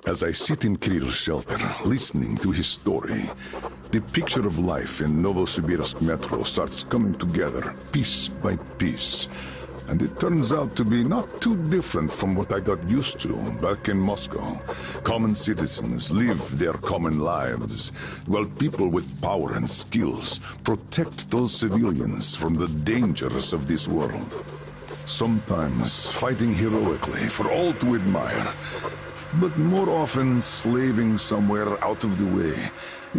As I sit in Kirill's shelter, listening to his story, the picture of life in Novosibirsk Metro starts coming together, piece by piece. And it turns out to be not too different from what I got used to back in Moscow. Common citizens live their common lives, while people with power and skills protect those civilians from the dangers of this world. Sometimes fighting heroically for all to admire, but more often slaving somewhere out of the way,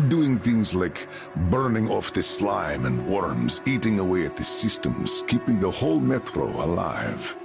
doing things like burning off the slime and worms, eating away at the systems, keeping the whole metro alive.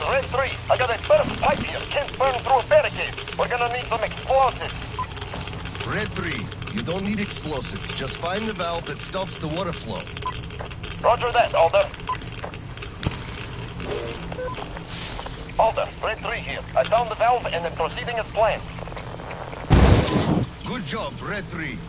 Red 3, I got a burst pipe here. Can't burn through a barricade. We're gonna need some explosives. Red 3, you don't need explosives. Just find the valve that stops the water flow. Roger that, Alder. Alder, Red 3 here. I found the valve and am proceeding as planned. Good job, Red 3.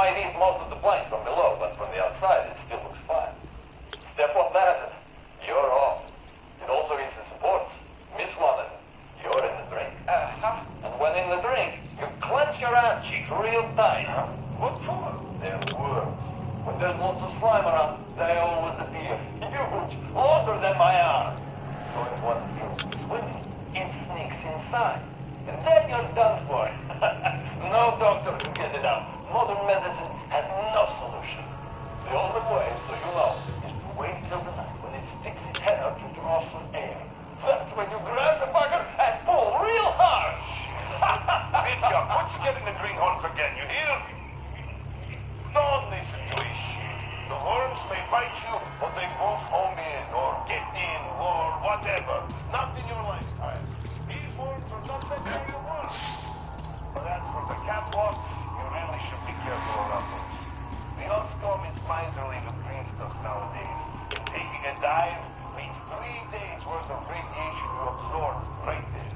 might eat most of the plank from below, but from the outside it still looks fine. Step on that, you're off. It also eats the supports. Miss one, and you're in the drink. And when in the drink, you clench your ass cheeks real tight. What for? They're worms. When there's lots of slime around, they always appear huge, longer than my arm. So if one feels swimming, it sneaks inside. And then you're done for. No doctor can get it out. Modern medicine has no solution. The only way, so you know, is to wait till the night when it sticks its head out to draw some air. That's when you grab the bugger and pull real hard. Mitya, quit getting the greenhorns again, you hear? Don't listen to his shit. The worms may bite you, but they won't home in, or get in, or whatever. Not in your lifetime. These worms are not meant for your work. But as for the catwalks, you really should be careful around those. The Oscom is miserly with green stuff nowadays. And taking a dive means 3 days worth of radiation you absorb right there.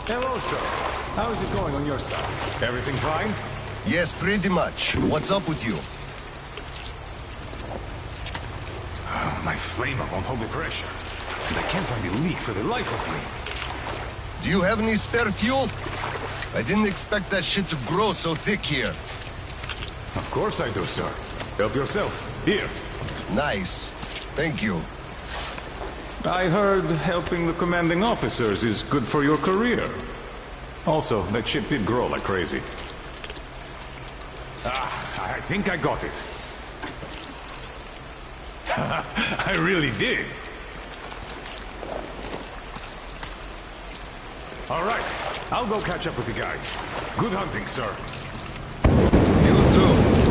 Hello, sir. How is it going on your side? Everything fine? Yes, pretty much. What's up with you? Oh, my flamer won't hold the pressure. And I can't find a leak for the life of me. Do you have any spare fuel? I didn't expect that shit to grow so thick here. Of course I do, sir. Help yourself. Here. Nice. Thank you. I heard helping the commanding officers is good for your career. Also, that ship did grow like crazy. I think I got it. I really did. All right, I'll go catch up with the guys. Good hunting, sir. You too.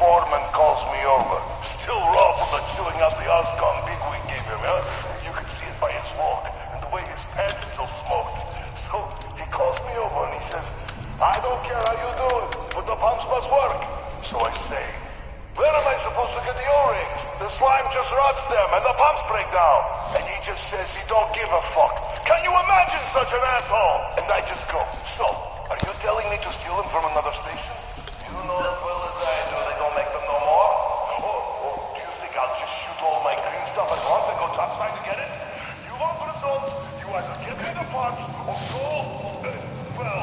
foreman calls me over. Still raw from the chewing out the Oscom bigwig gave him, huh? You can see it by his walk, and the way his pants are still says he don't give a fuck. Can you imagine such an asshole? And I just go, so, are you telling me to steal him from another station? You know as well as I do they don't make them no more. Or do you think I'll just shoot all my green stuff at once and go topside to get it? You want results, you either give me the parts or go... well,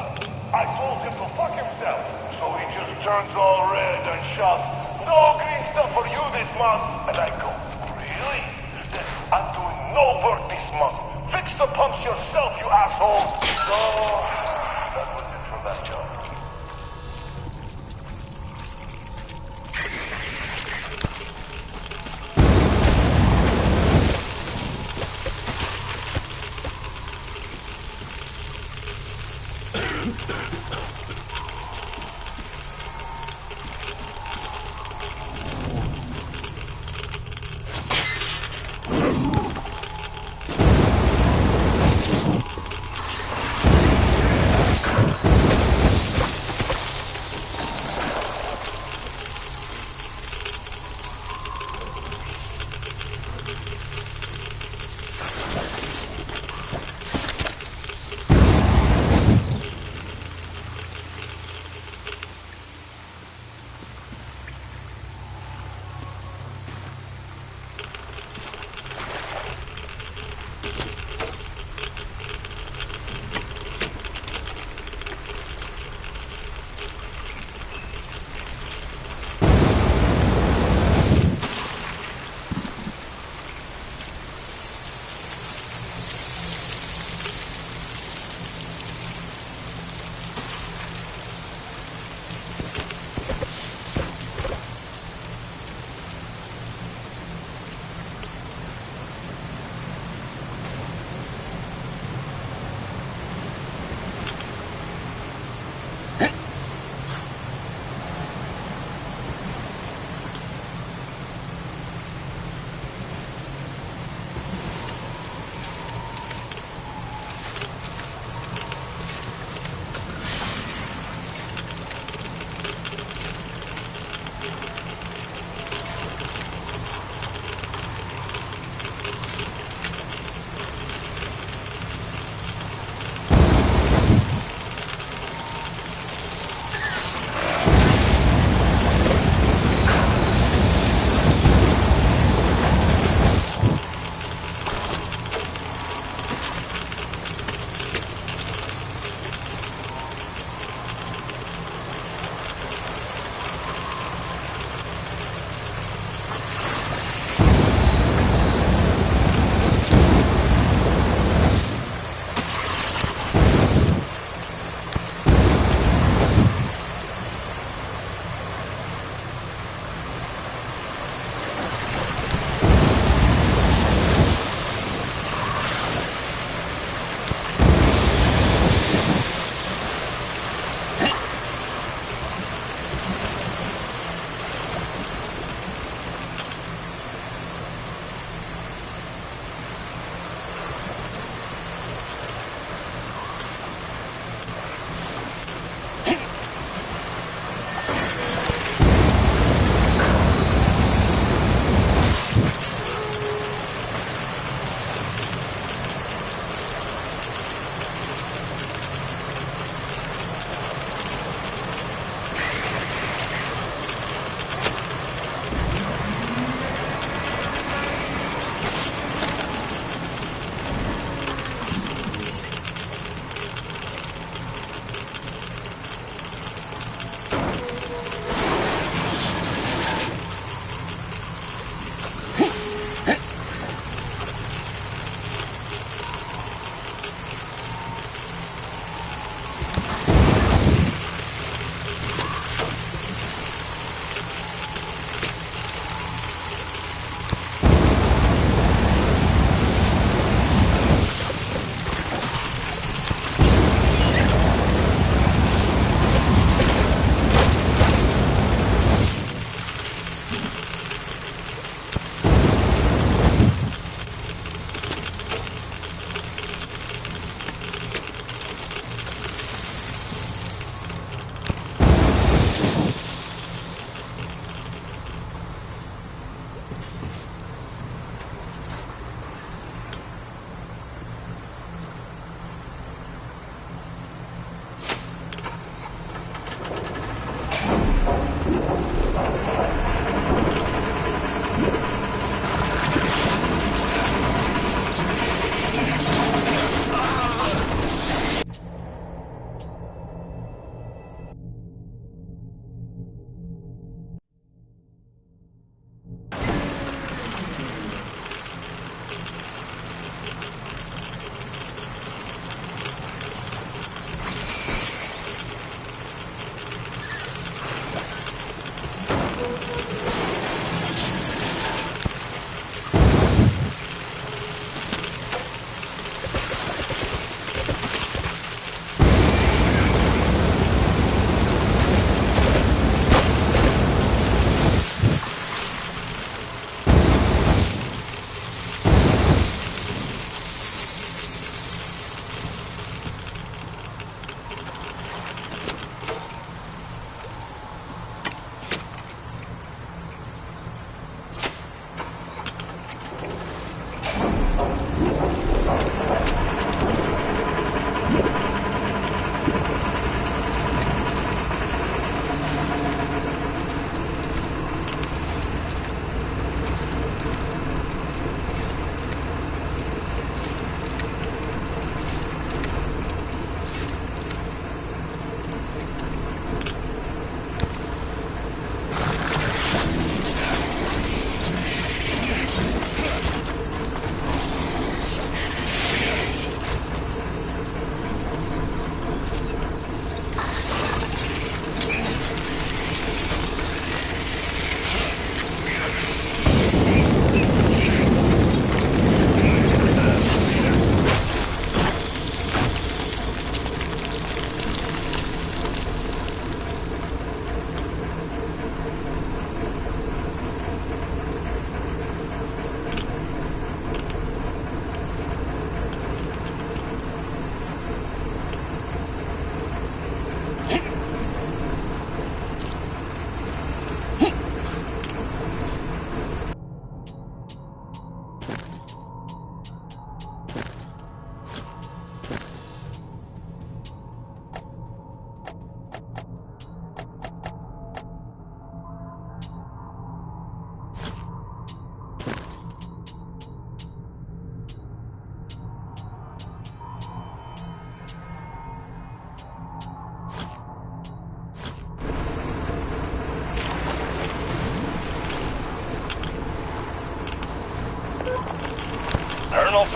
I told him to fuck himself. So he just turns all red and shouts, no green stuff for you this month. And I go, really? Then I'm doing no work this month. Fix the pumps yourself, you asshole. So, that was it for that job.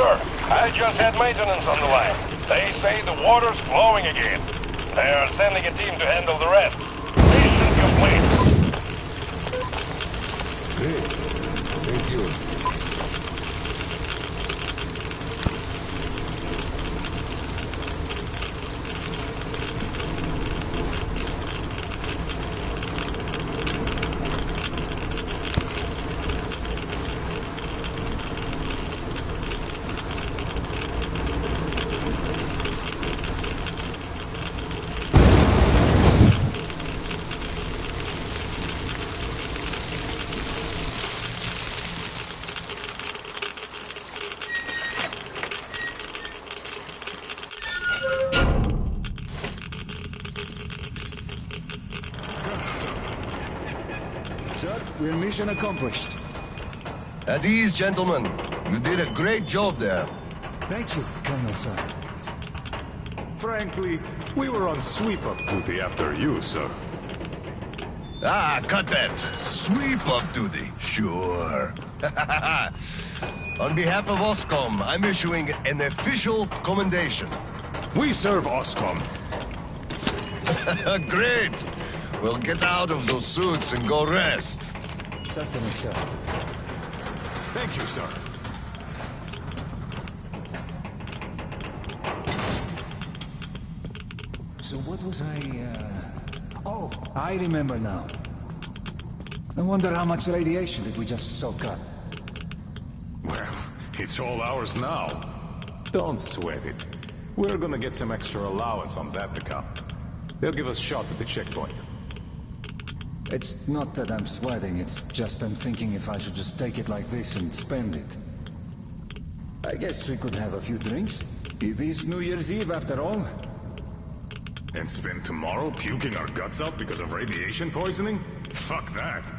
sir. I just had maintenance on the line. They say the water's flowing again. They are sending a team to handle the rest. Mission complete. Great. Thank you. Sir, we're mission accomplished. At ease, gentlemen. You did a great job there. Thank you, Colonel, sir. Frankly, we were on sweep-up duty after you, sir. Ah, cut that. Sweep-up duty. Sure. On behalf of OSCOM, I'm issuing an official commendation. We serve OSCOM. Great. Well, get out of those suits and go rest. Certainly, sir. Thank you, sir. So what was Oh, I remember now. I wonder how much radiation did we just soak up? Well, it's all ours now. Don't sweat it. We're gonna get some extra allowance on that account. They'll give us shots at the checkpoint. It's not that I'm sweating, it's just I'm thinking if I should just take it like this and spend it. I guess we could have a few drinks. It is New Year's Eve after all. And spend tomorrow puking our guts out because of radiation poisoning? Fuck that.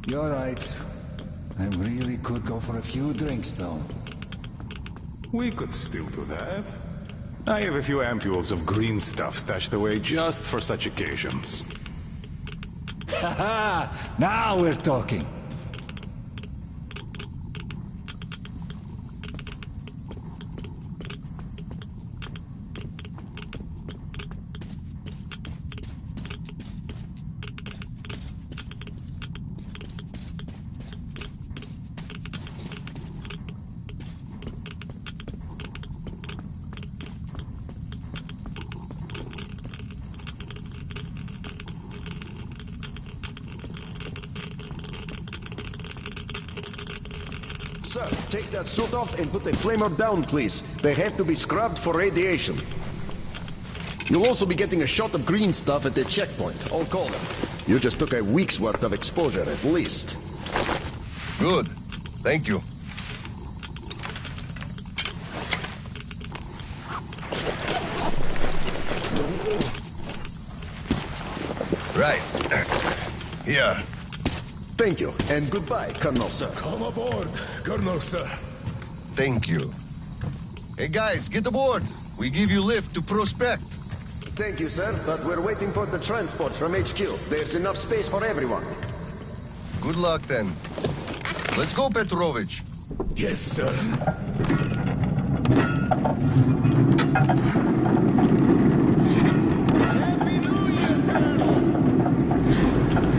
You're right. I really could go for a few drinks, though. We could still do that. I have a few ampules of green stuff stashed away just for such occasions. Haha! Now we're talking! Sir, take that suit off and put the flamer down, please. They have to be scrubbed for radiation. You'll also be getting a shot of green stuff at the checkpoint. I'll call them. You just took a week's worth of exposure, at least. Good. Thank you. Right. Here. Thank you, and goodbye, Colonel, sir. Come aboard, Colonel, sir. Thank you. Hey guys, get aboard. We give you lift to Prospect. Thank you, sir, but we're waiting for the transport from HQ. There's enough space for everyone. Good luck then. Let's go, Petrovich. Yes, sir.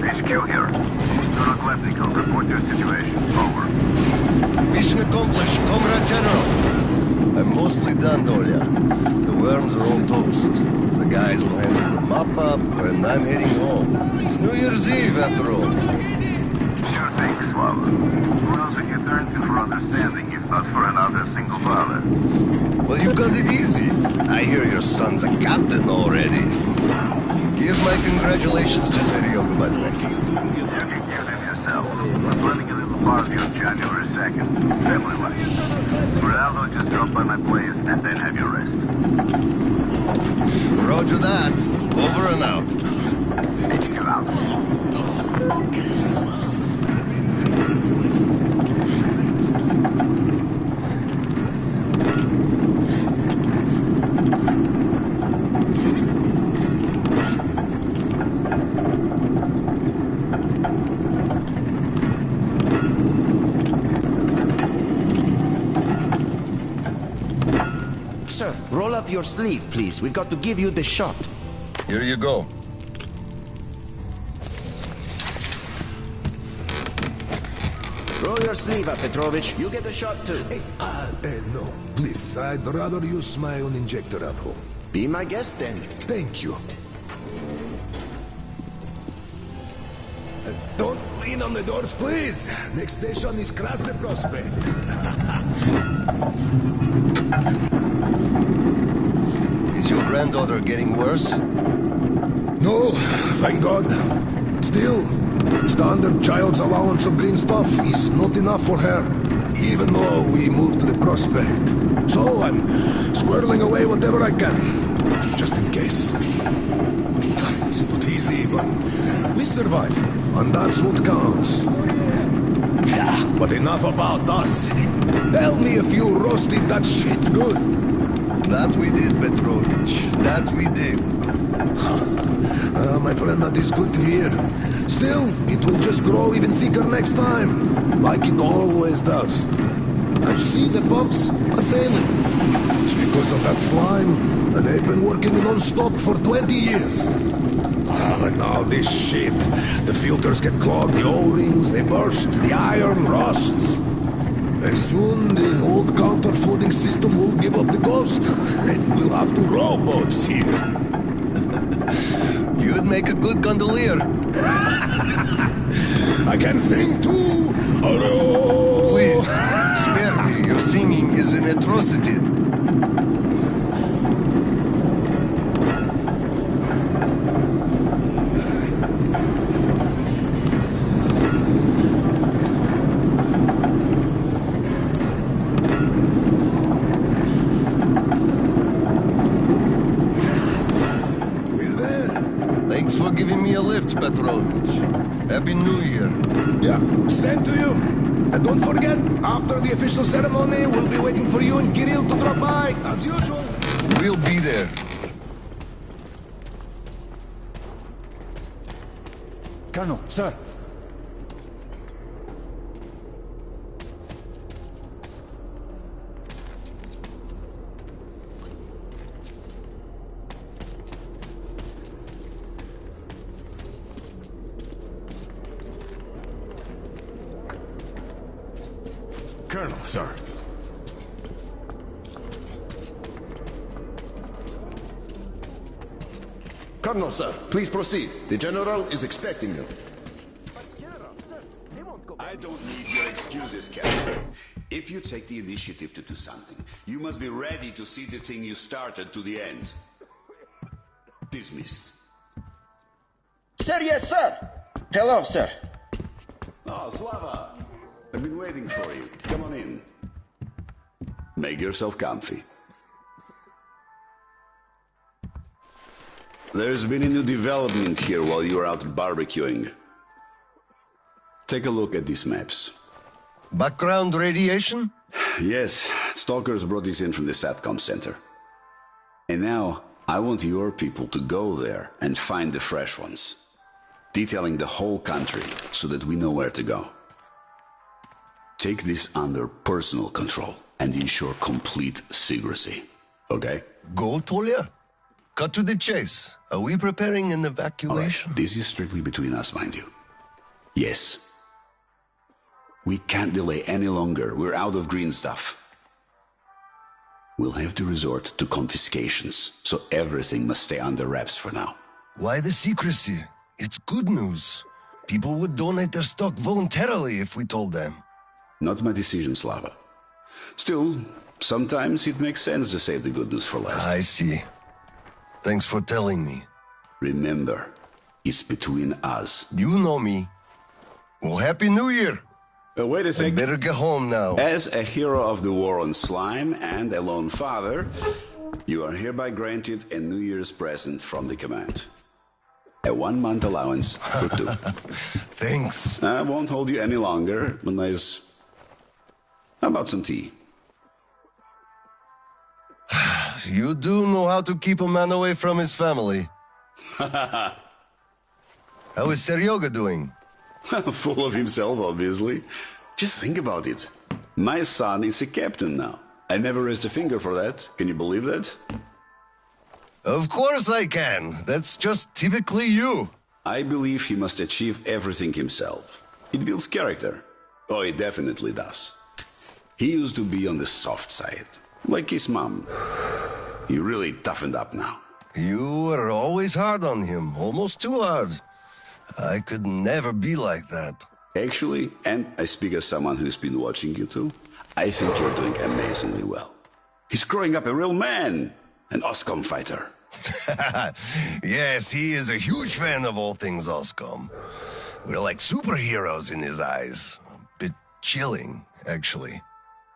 HQ here. Colonel Klepnikov, report your situation. Over. Mission accomplished, Comrade General. I'm mostly done, Dolia. The worms are all toast. The guys will handle the mop-up, and I'm heading home. It's New Year's Eve, after all. Sure thing, Slava. Who else would you turn to for understanding if not for another single father? Well, you've got it easy. I hear your son's a captain already. Give my congratulations to Seryoga Badleki. You can give them yourself. We're planning a little party on January 2nd. Family-like. For Aldo, just drop by my place and then have your rest. Roger that. Over and out. You're out. up your sleeve, please. We got to give you the shot. Here you go. Roll your sleeve up, Petrovich. You get a shot too. No. Please, I'd rather use my own injector at home. Be my guest then. Thank you. Don't lean on the doors, please. Next station is Krasny Prospect. Is your granddaughter getting worse? No, thank God. Still, standard child's allowance of green stuff is not enough for her, even though we moved to the Prospect. So I'm squirreling away whatever I can, just in case. It's not easy, but we survive, and that's what counts. Yeah, but enough about us. Tell me if you roasted that shit good. That we did, Petrovich. That we did. My friend, that is good to hear. Still, it will just grow even thicker next time, like it always does. I see the pumps are failing. It's because of that slime. They've been working non-stop for 20 years. And now this shit. The filters get clogged, the O-rings, they burst, the iron rusts. And soon the old counterfloating system will give up the ghost. And we'll have to row boats here. You'd make a good gondolier. I can sing too! Hello! Please, spare me. Your singing is an atrocity. Thanks for giving me a lift, Petrovich. Happy New Year. Yeah, same to you. And don't forget, after the official ceremony, we'll be waiting for you and Kirill to drop by, as usual. We'll be there. Colonel, sir. Colonel, sir. Colonel, sir, please proceed. The General is expecting you. I don't need your excuses, Captain. If you take the initiative to do something, you must be ready to see the thing you started to the end. Dismissed. Sir, yes, sir. Hello, sir. Oh, Slava. I've been waiting for you. Come on in. Make yourself comfy. There's been a new development here while you were out barbecuing. Take a look at these maps. Background radiation? Yes, stalkers brought this in from the SATCOM center. And now, I want your people to go there and find the fresh ones. Detailing the whole country so that we know where to go. Take this under personal control and ensure complete secrecy. Okay? Go, Tolia? Cut to the chase. Are we preparing an evacuation? All right. This is strictly between us, mind you. Yes. We can't delay any longer. We're out of green stuff. We'll have to resort to confiscations, so everything must stay under wraps for now. Why the secrecy? It's good news. People would donate their stock voluntarily if we told them. Not my decision, Slava. Still, sometimes it makes sense to save the good news for last. I see. Thanks for telling me. Remember, it's between us. You know me. Well, Happy New Year! Wait a I sec. better get home now. As a hero of the war on slime and a lone father, you are hereby granted a New Year's present from the command. A 1-month allowance for 2. Thanks. I won't hold you any longer, but nice. How about some tea? You do know how to keep a man away from his family. How is Seryoga doing? Full of himself, obviously. Just think about it. My son is a captain now. I never raised a finger for that. Can you believe that? Of course I can. That's just typically you. I believe he must achieve everything himself. It builds character. Oh, it definitely does. He used to be on the soft side, like his mom. He really toughened up now. You were always hard on him, almost too hard. I could never be like that. Actually, and I speak as someone who's been watching you too, I think you're doing amazingly well. He's growing up a real man, an OSCOM fighter. Yes, he is a huge fan of all things OSCOM. We're like superheroes in his eyes. A bit chilling, actually.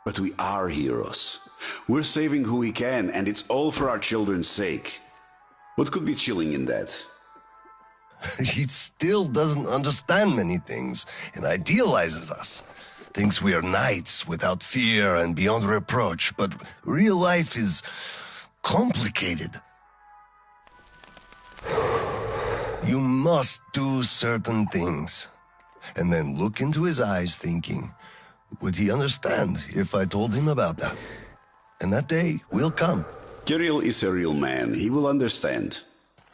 But we are heroes. We're saving who we can, and it's all for our children's sake. What could be chilling in that? He still doesn't understand many things and idealizes us. Thinks we are knights without fear and beyond reproach, but real life is complicated. You must do certain things, and then look into his eyes thinking, would he understand if I told him about that? And that day will come. Kirill is a real man. He will understand.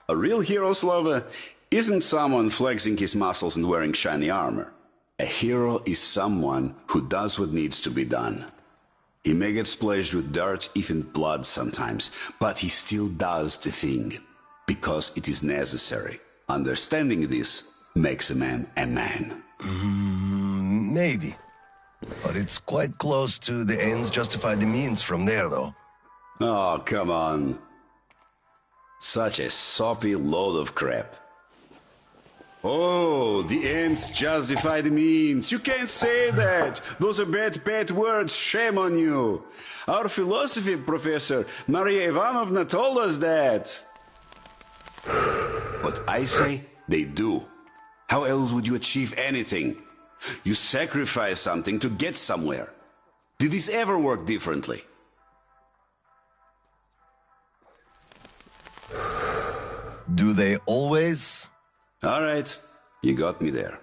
A real hero, Slava, isn't someone flexing his muscles and wearing shiny armor. A hero is someone who does what needs to be done. He may get splashed with dirt, even blood sometimes, but he still does the thing, because it is necessary. Understanding this makes a man a man. Maybe. But it's quite close to the ends justify the means from there, though. Oh, come on. Such a soppy load of crap. Oh, the ends justify the means. You can't say that. Those are bad words. Shame on you. Our philosophy professor, Maria Ivanovna, told us that. What I say, they do. How else would you achieve anything? You sacrifice something to get somewhere. Did this ever work differently? Do they always? All right, you got me there.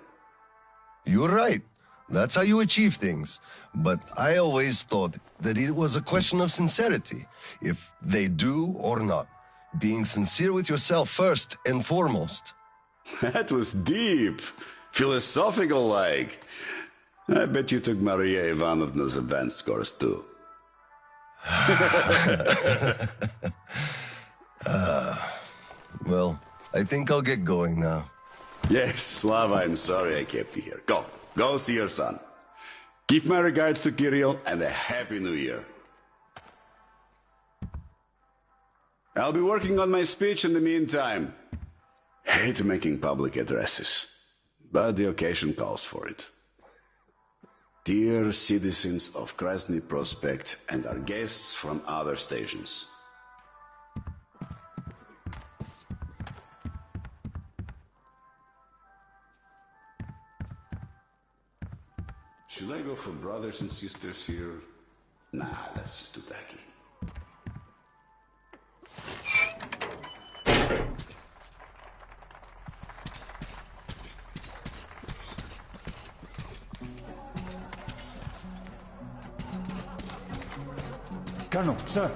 You're right. That's how you achieve things. But I always thought that it was a question of sincerity, if they do or not. Being sincere with yourself first and foremost. That was deep. Philosophical like. I bet you took Maria Ivanovna's advanced course too. Well, I think I'll get going now. Yes, Slava, I'm sorry I kept you here. Go see your son. Give my regards to Kirill and a Happy New Year. I'll be working on my speech in the meantime. Hate making public addresses, but the occasion calls for it. Dear citizens of Krasny Prospect and our guests from other stations. Should I go for brothers and sisters here? Nah, that's just too tacky. Colonel, sir.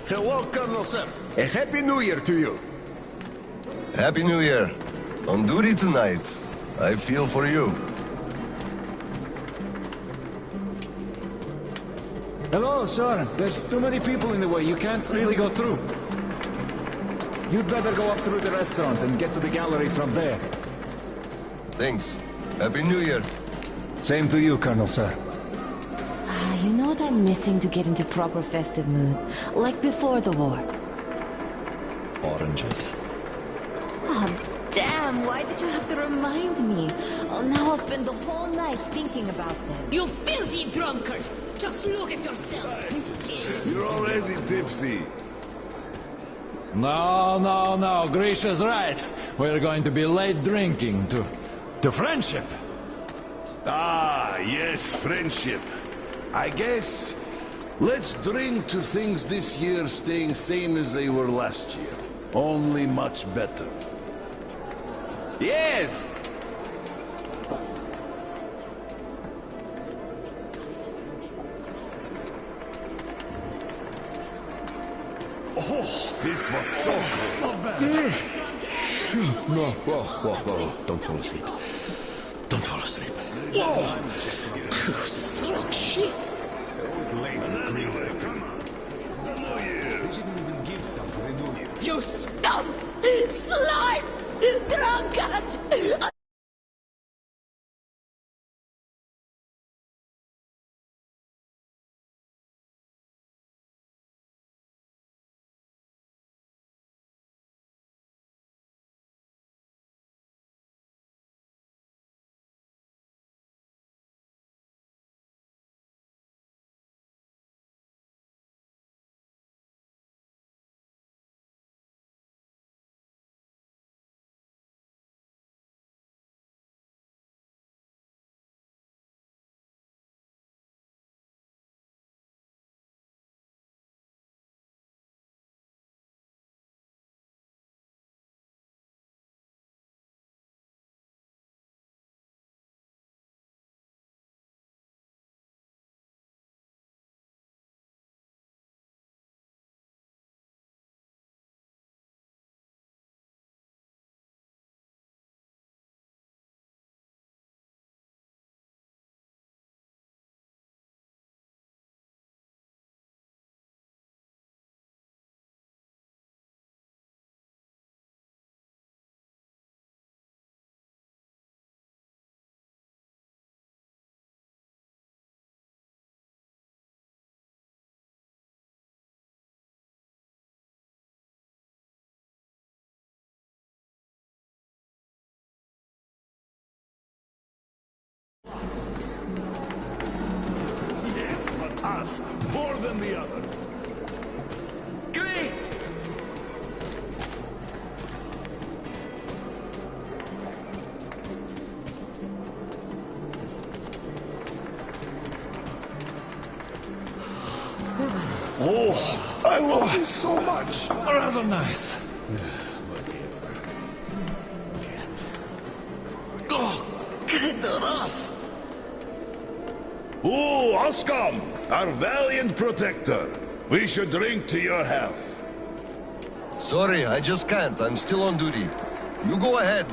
Hello, Colonel, sir. A Happy New Year to you. Happy New Year. On duty tonight. I feel for you. Hello, sir. There's too many people in the way. You can't really go through. You'd better go up through the restaurant and get to the gallery from there. Thanks. Happy New Year. Same to you, Colonel, sir. You know what I'm missing to get into proper festive mood? Like before the war. Oranges. Oh, damn, why did you have to remind me? Oh, now I'll spend the whole night thinking about them. You filthy drunkard! Just look at yourself! You're already tipsy. No, Grisha's right. We're going to be late drinking to friendship. Ah, yes, friendship. I guess let's drink to things this year staying same as they were last year. Only much better. Yes! This was so cool. Not bad. No, whoa. Don't fall asleep. Don't fall asleep. Whoa! Strong shit! Always late in the green stuff. Come on. They didn't even give some for the New Year. You scum! Slime! Drunkard! Yes, but us, more than the others. Great! Oh, I love this so much. Rather nice. Oh, get off! Ooh, Oscom, our valiant protector. We should drink to your health. Sorry, I just can't. I'm still on duty. You go ahead.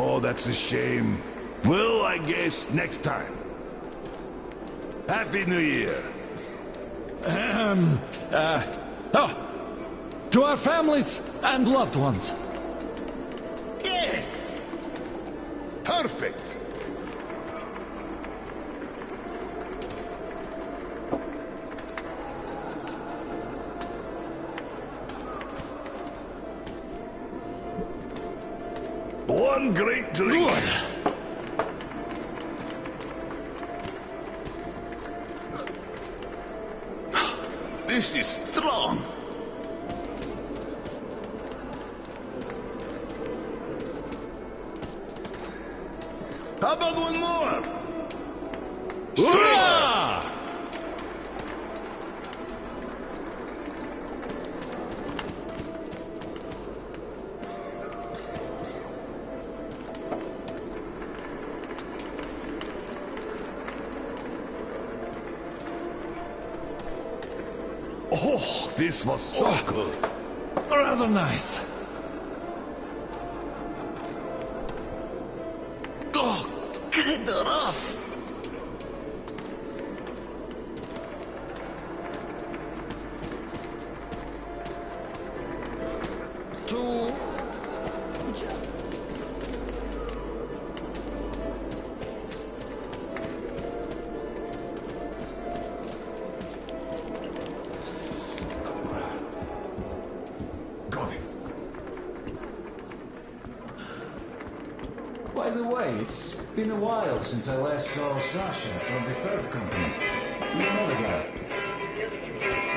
Oh, that's a shame. Well, I guess next time. Happy New Year. To our families and loved ones. Yes! Perfect. One great drink. Good. This is strong! How about one more? Hurrah! This was so good. Rather nice. Oh, kinda rough. Too... By the way, it's been a while since I last saw Sasha from the third company. The other guy.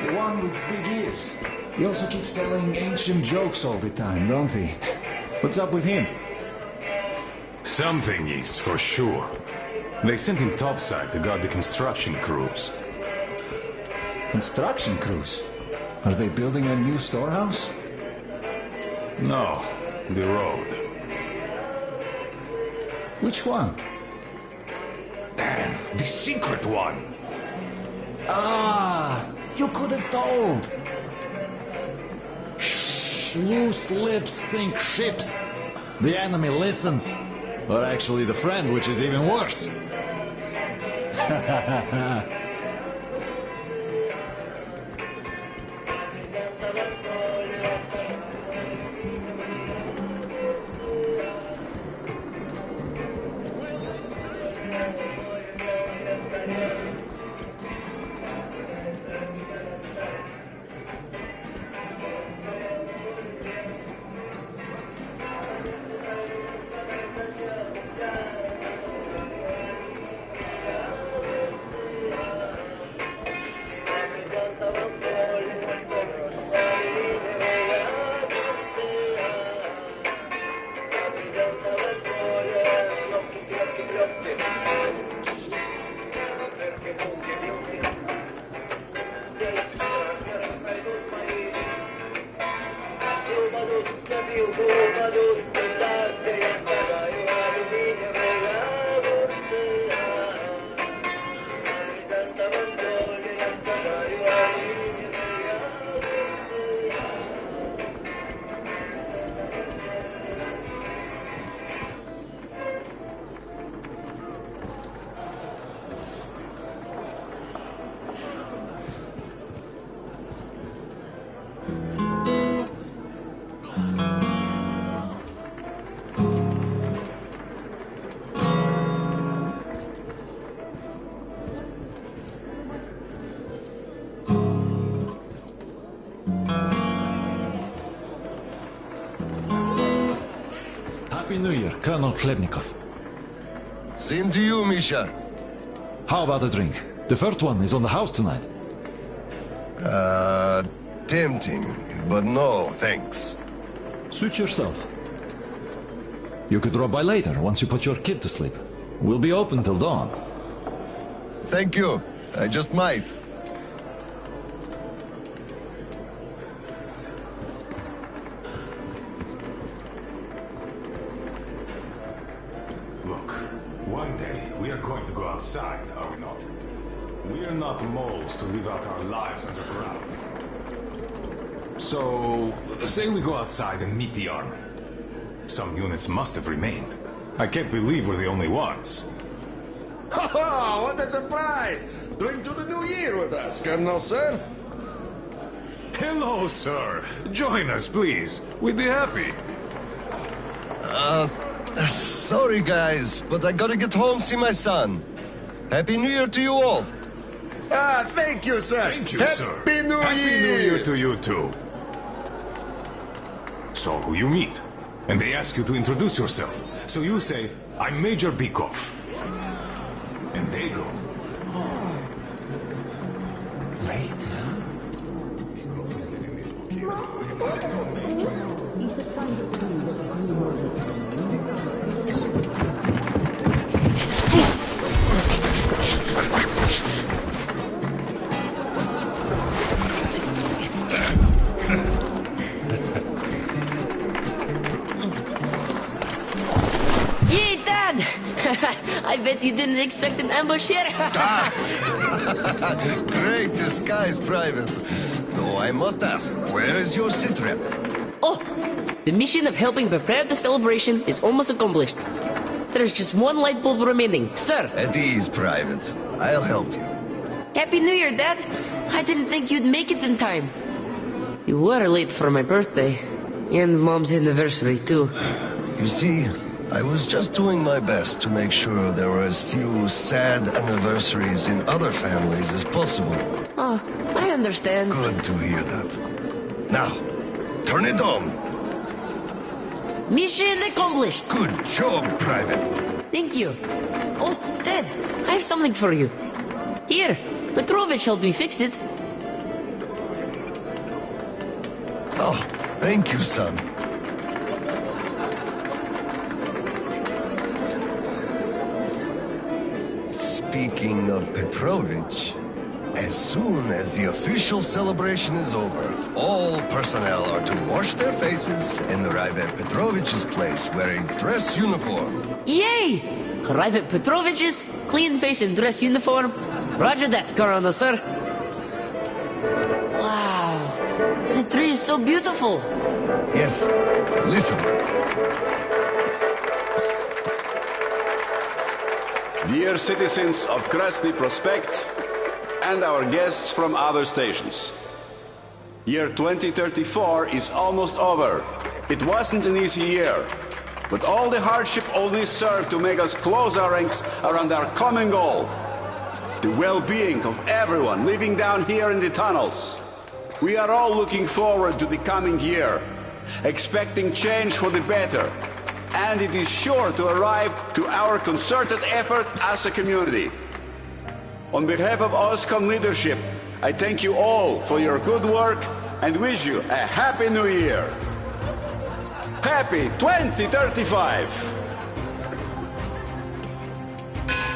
The one with big ears. He also keeps telling ancient jokes all the time, don't he? What's up with him? Something is, for sure. They sent him topside to guard the construction crews. Construction crews? Are they building a new storehouse? No, the road. Which one? Damn, the secret one! Ah, you could have told. Shh, loose lips sink ships. The enemy listens. Or actually the friend, which is even worse. Happy New Year, Colonel Klebnikov. Same to you, Misha. How about a drink? The first one is on the house tonight. Tempting, but no, thanks. Suit yourself. You could drop by later, once you put your kid to sleep. We'll be open till dawn. Thank you. I just might. Look, one day we are going to go outside, are we not? We are not moles to live out our lives underground. So, say we go outside and meet the army. Some units must have remained. I can't believe we're the only ones. Oh, what a surprise! Drink to the new year with us, Colonel, sir. Hello, sir. Join us, please. We'd be happy. Sorry, guys, but I gotta get home, see my son. Happy New Year to you all. Ah, thank you, sir. Thank you, Happy sir. New Happy Year. New Year to you, too. So, who you meet? And they ask you to introduce yourself. So you say, I'm Major Bykov. And they go, Late, huh? Yay, Dad! I bet you didn't expect an ambush here. Great disguise, Private. Though I must ask, where is your sitrep? Oh, the mission of helping prepare the celebration is almost accomplished. There's just one light bulb remaining, sir. At ease, Private. I'll help you. Happy New Year, Dad. I didn't think you'd make it in time. You were late for my birthday. And Mom's anniversary, too. You see, I was just doing my best to make sure there were as few sad anniversaries in other families as possible. Oh, I understand. Good to hear that. Now, turn it on. Mission accomplished. Good job, Private. Thank you. Oh, Dad, I have something for you. Here, Petrovich helped me fix it. Oh, thank you, son. Speaking of Petrovich, as soon as the official celebration is over, all personnel are to wash their faces and arrive at Petrovich's place wearing dress uniform. Yay! Arrive at Petrovich's, clean face and dress uniform. Roger that, Corona, sir. Wow, the tree is so beautiful. Yes, listen. Dear citizens of Krasny Prospect and our guests from other stations. Year 2034 is almost over. It wasn't an easy year, but all the hardship only served to make us close our ranks around our common goal. The well-being of everyone living down here in the tunnels. We are all looking forward to the coming year, expecting change for the better, and it is sure to arrive to our concerted effort as a community. On behalf of OSCOM leadership, I thank you all for your good work and wish you a Happy New Year. Happy 2035!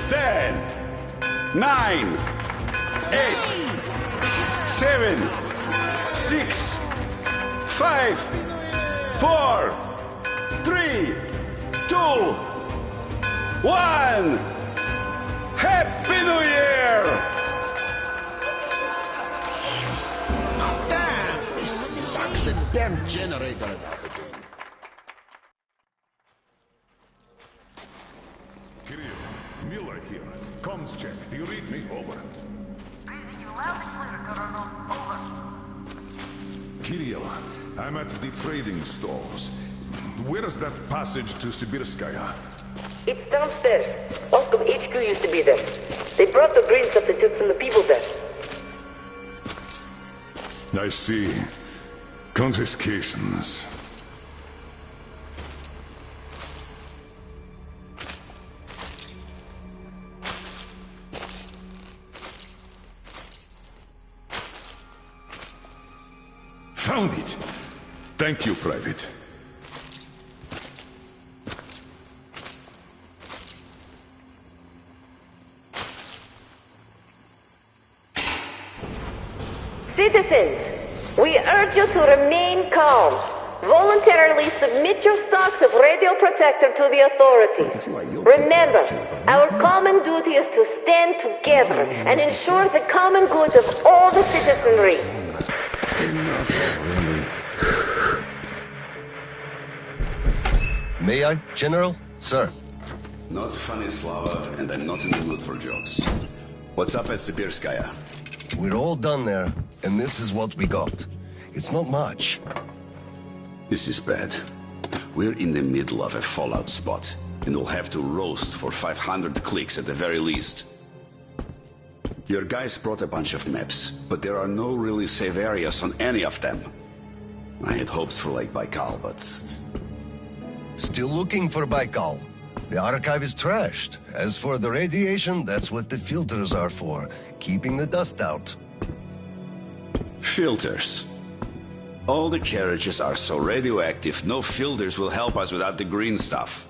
10, 9, 8, 7, 6, 5, 4, 3, 2, 1. Happy New Year! Damn! This sucks. The damn generator is out again. Kirill, Miller here. Comms check. Do you read me? Over. Reading you loud and clear, Colonel. Over. Kirill, I'm at the trading stalls. Where's that passage to Sibirskaya? It's downstairs. Oscom HQ used to be there. They brought the green stuff they took from the people there. I see. Confiscations. Found it! Thank you, Private. Citizens, we urge you to remain calm. Voluntarily submit your stocks of radio protector to the authorities. Remember, our common duty is to stand together and ensure the common good of all the citizenry. May I, General? Sir. Not funny, Slava, and I'm not in the mood for jokes. What's up at Sibirskaya? We're all done there, and this is what we got. It's not much. This is bad. We're in the middle of a fallout spot, and we'll have to roast for 500 clicks at the very least. Your guys brought a bunch of maps, but there are no really safe areas on any of them. I had hopes for Lake Baikal, but... Still looking for Baikal. The archive is trashed. As for the radiation, that's what the filters are for. Keeping the dust out. Filters. All the carriages are so radioactive, no filters will help us without the green stuff.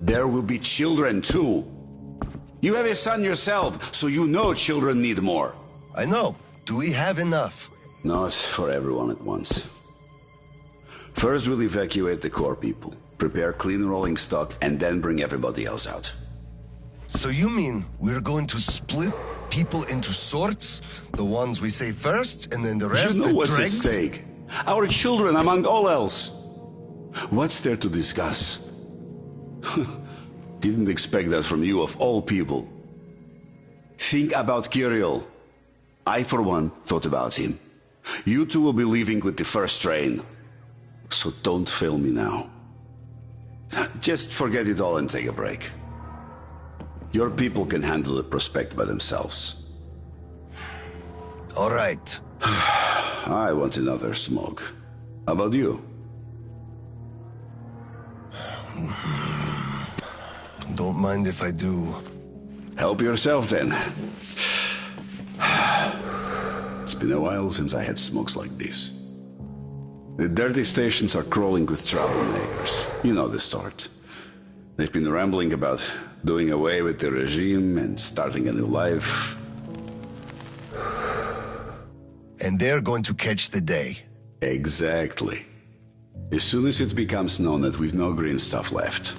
There will be children too. You have a son yourself, so you know children need more. I know. Do we have enough? Not for everyone at once. First we'll evacuate the core people, prepare clean rolling stock, and then bring everybody else out. So you mean we're going to split people into sorts? The ones we say first, and then the rest You know the what's dregs? at stake. Our children, among all else. What's there to discuss? Didn't expect that from you, of all people. Think about Kirill. I, for one, thought about him. You two will be leaving with the first train. So don't fail me now. Just forget it all and take a break. Your people can handle the prospect by themselves. All right. I want another smoke. How about you? Don't mind if I do. Help yourself, then. It's been a while since I had smokes like these. The dirty stations are crawling with troublemakers. You know the sort. They've been rambling about doing away with the regime and starting a new life. And they're going to catch the day. Exactly. As soon as it becomes known that we've no green stuff left,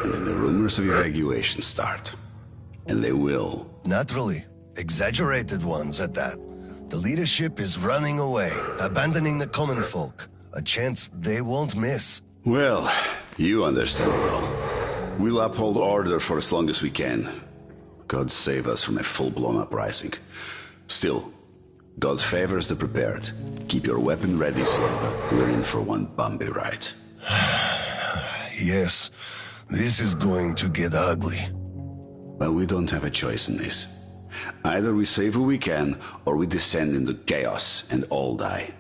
and then the rumors of evacuation start. And they will. Naturally. Exaggerated ones at that. The leadership is running away, abandoning the common folk. A chance they won't miss. Well, you understand well. We'll uphold order for as long as we can. God save us from a full-blown uprising. Still, God favors the prepared. Keep your weapon ready, Silva. We're in for one bumpy ride. Yes, this is going to get ugly. But we don't have a choice in this. Either we save who we can, or we descend into chaos and all die.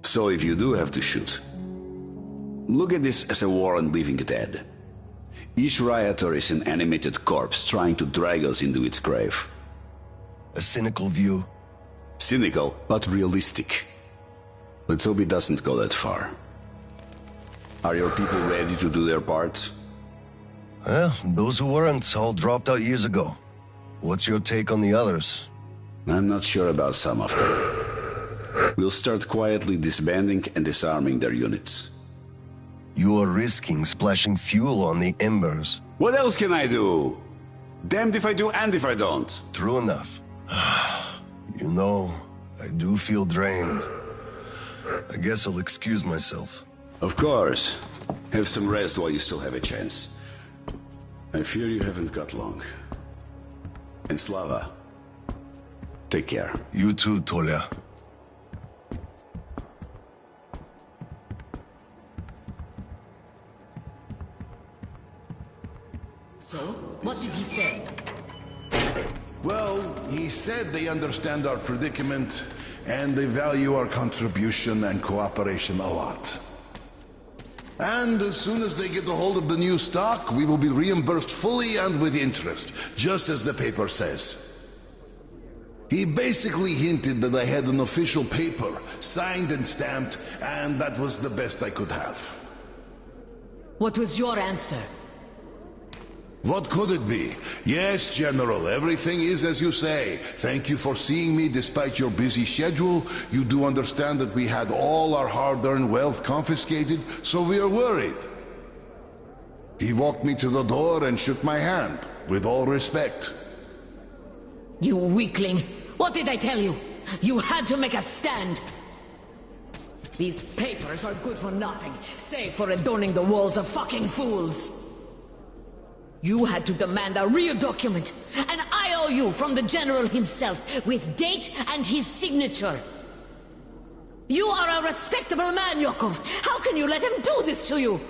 So if you do have to shoot, look at this as a war on living dead. Each rioter is an animated corpse trying to drag us into its grave. A cynical view. Cynical, but realistic. Let's hope it doesn't go that far. Are your people ready to do their part? Well, those who weren't all dropped out years ago. What's your take on the others? I'm not sure about some of them. We'll start quietly disbanding and disarming their units. You are risking splashing fuel on the embers. What else can I do? Damned if I do and if I don't. True enough. You know, I do feel drained. I guess I'll excuse myself. Of course. Have some rest while you still have a chance. I fear you haven't got long. And Slava, take care. You too, Tolia. So, what did he say? Well, he said they understand our predicament and they value our contribution and cooperation a lot. And as soon as they get a hold of the new stock, we will be reimbursed fully and with interest, just as the paper says. He basically hinted that I had an official paper, signed and stamped, and that was the best I could have. What was your answer? What could it be? Yes, General, everything is as you say. Thank you for seeing me despite your busy schedule. You do understand that we had all our hard-earned wealth confiscated, so we are worried. He walked me to the door and shook my hand, with all respect. You weakling! What did I tell you? You had to make a stand! These papers are good for nothing, save for adorning the walls of fucking fools! You had to demand a real document, an IOU from the General himself, with date and his signature. You are a respectable man, Yakov. How can you let him do this to you?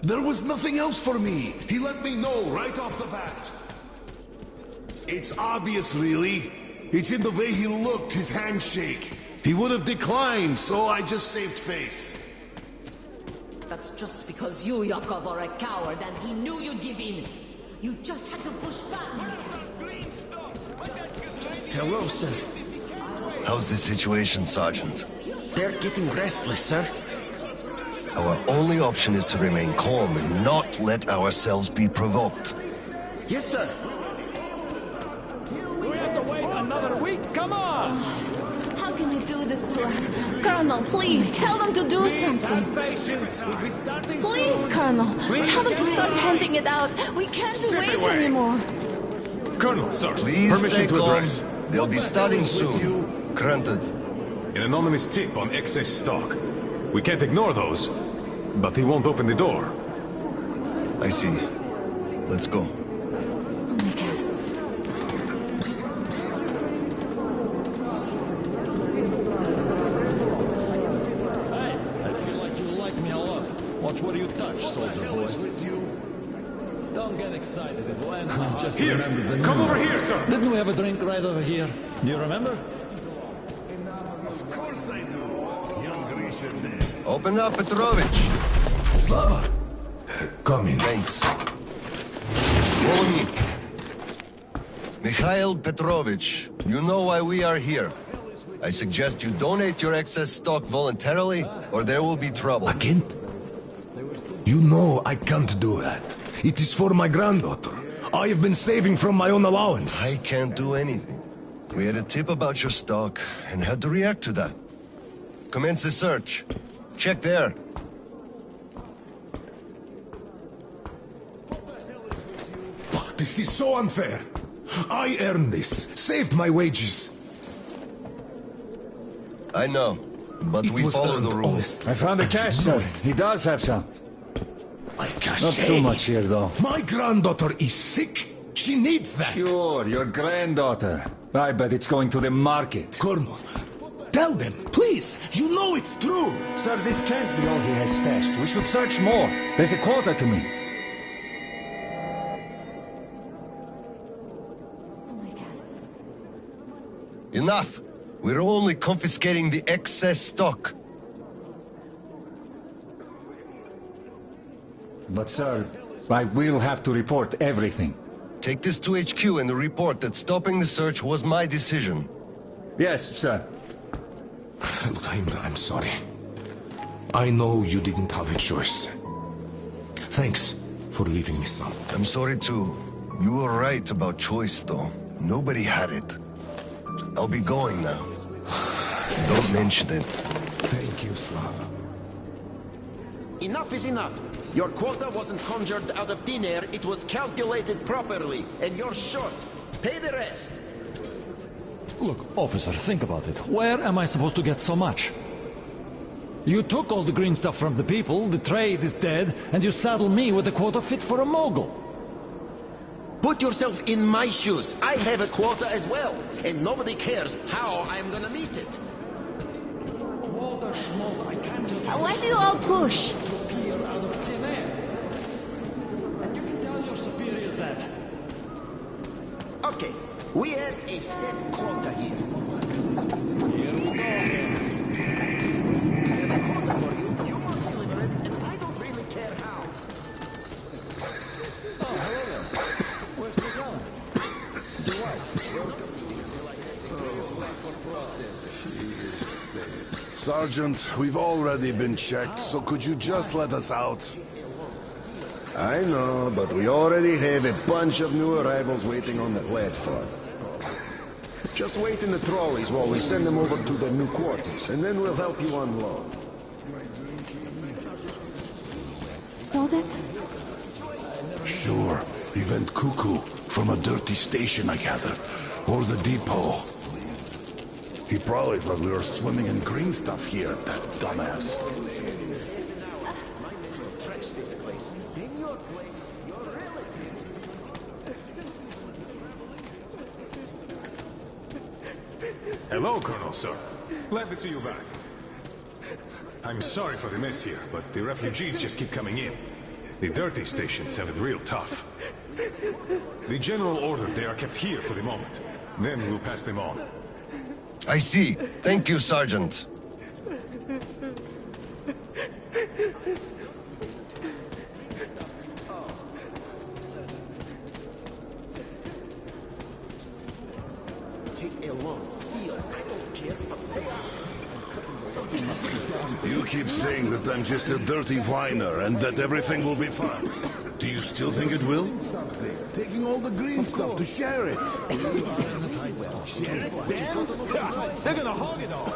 There was nothing else for me. He let me know right off the bat. It's obvious, really. It's in the way he looked, his handshake. He would have declined, so I just saved face. That's just because you, Yakov, are a coward and he knew you'd give in. You just had to push back. Hello, sir. How's the situation, Sergeant? They're getting restless, sir. Our only option is to remain calm and not let ourselves be provoked. Yes, sir. We have to wait another week? Come on! How can you do this to us? Colonel, please, tell them to do Please something. have patience. We'll be starting Please, soon. Colonel, Please. tell them to start handing it out. We can't Step wait away. anymore. Colonel, sir. Please Permission stay to calm. address. They'll be starting soon. Granted. An anonymous tip on excess stock. We can't ignore those, but he won't open the door. I see. Let's go. Oh my god. Hey, I feel like you like me a lot. Watch where you touch, soldier boy. Don't get excited, Glenn. I just Here, remembered the come name. over here, sir. Didn't we have a drink right over here? Do you remember? Of course I do. Young Grecian there. Open up, Petrovich. Slava. Come in. Thanks. Follow me. Mikhail Petrovich, you know why we are here. I suggest you donate your excess stock voluntarily, or there will be trouble. Again? You know I can't do that. It is for my granddaughter. I have been saving from my own allowance. I can't do anything. We had a tip about your stock and had to react to that. Commence the search. Check there. This is so unfair. I earned this, saved my wages. I know, but we follow the rules. I found the cash, sir. He does have some. Not too much here, though. My granddaughter is sick. She needs that. Sure, your granddaughter. I bet it's going to the market. Colonel, tell them, please. You know it's true. Sir, this can't be all he has stashed. We should search more. There's a quota to me. Enough! We're only confiscating the excess stock. But, sir, I will have to report everything. Take this to HQ and report that stopping the search was my decision. Yes, sir. Look, I'm sorry. I know you didn't have a choice. Thanks for leaving me some. I'm sorry too. You were right about choice, though. Nobody had it. I'll be going now. Don't mention it. Thank you, Slava. Enough is enough. Your quota wasn't conjured out of thin air, it was calculated properly, and you're short. Pay the rest. Look, officer, think about it. Where am I supposed to get so much? You took all the green stuff from the people, the trade is dead, and you saddle me with a quota fit for a mogul. Put yourself in my shoes. I have a quota as well, and nobody cares how I'm gonna meet it. Quota schmoga, I can't just... Why do you all push? ...appear out of thin air. And you can tell your superiors that. Okay, we have a set quota here. Here we go again. I have a quota for you. You must deliver it, and I don't really care how. Oh, hello there. Where's the talent? Sergeant, we've already been checked, so could you just let us out? I know, but we already have a bunch of new arrivals waiting on the platform. Just wait in the trolleys while we send them over to their new quarters, and then we'll help you unload. Saw that? Sure. He went cuckoo from a dirty station, I gather. Or the depot. He probably thought we were swimming in green stuff here, that dumbass. Hello, Colonel, sir. Glad to see you back. I'm sorry for the mess here, but the refugees just keep coming in. The dirty stations have it real tough. The general ordered they are kept here for the moment. Then we'll pass them on. I see. Thank you, Sergeant. Take a loan, steal, I don't care, but pay up. Something must be done. You keep saying that I'm just a dirty whiner and that everything will be fine. Do you still think it will? Taking all the green stuff to share it. They're gonna hog it all.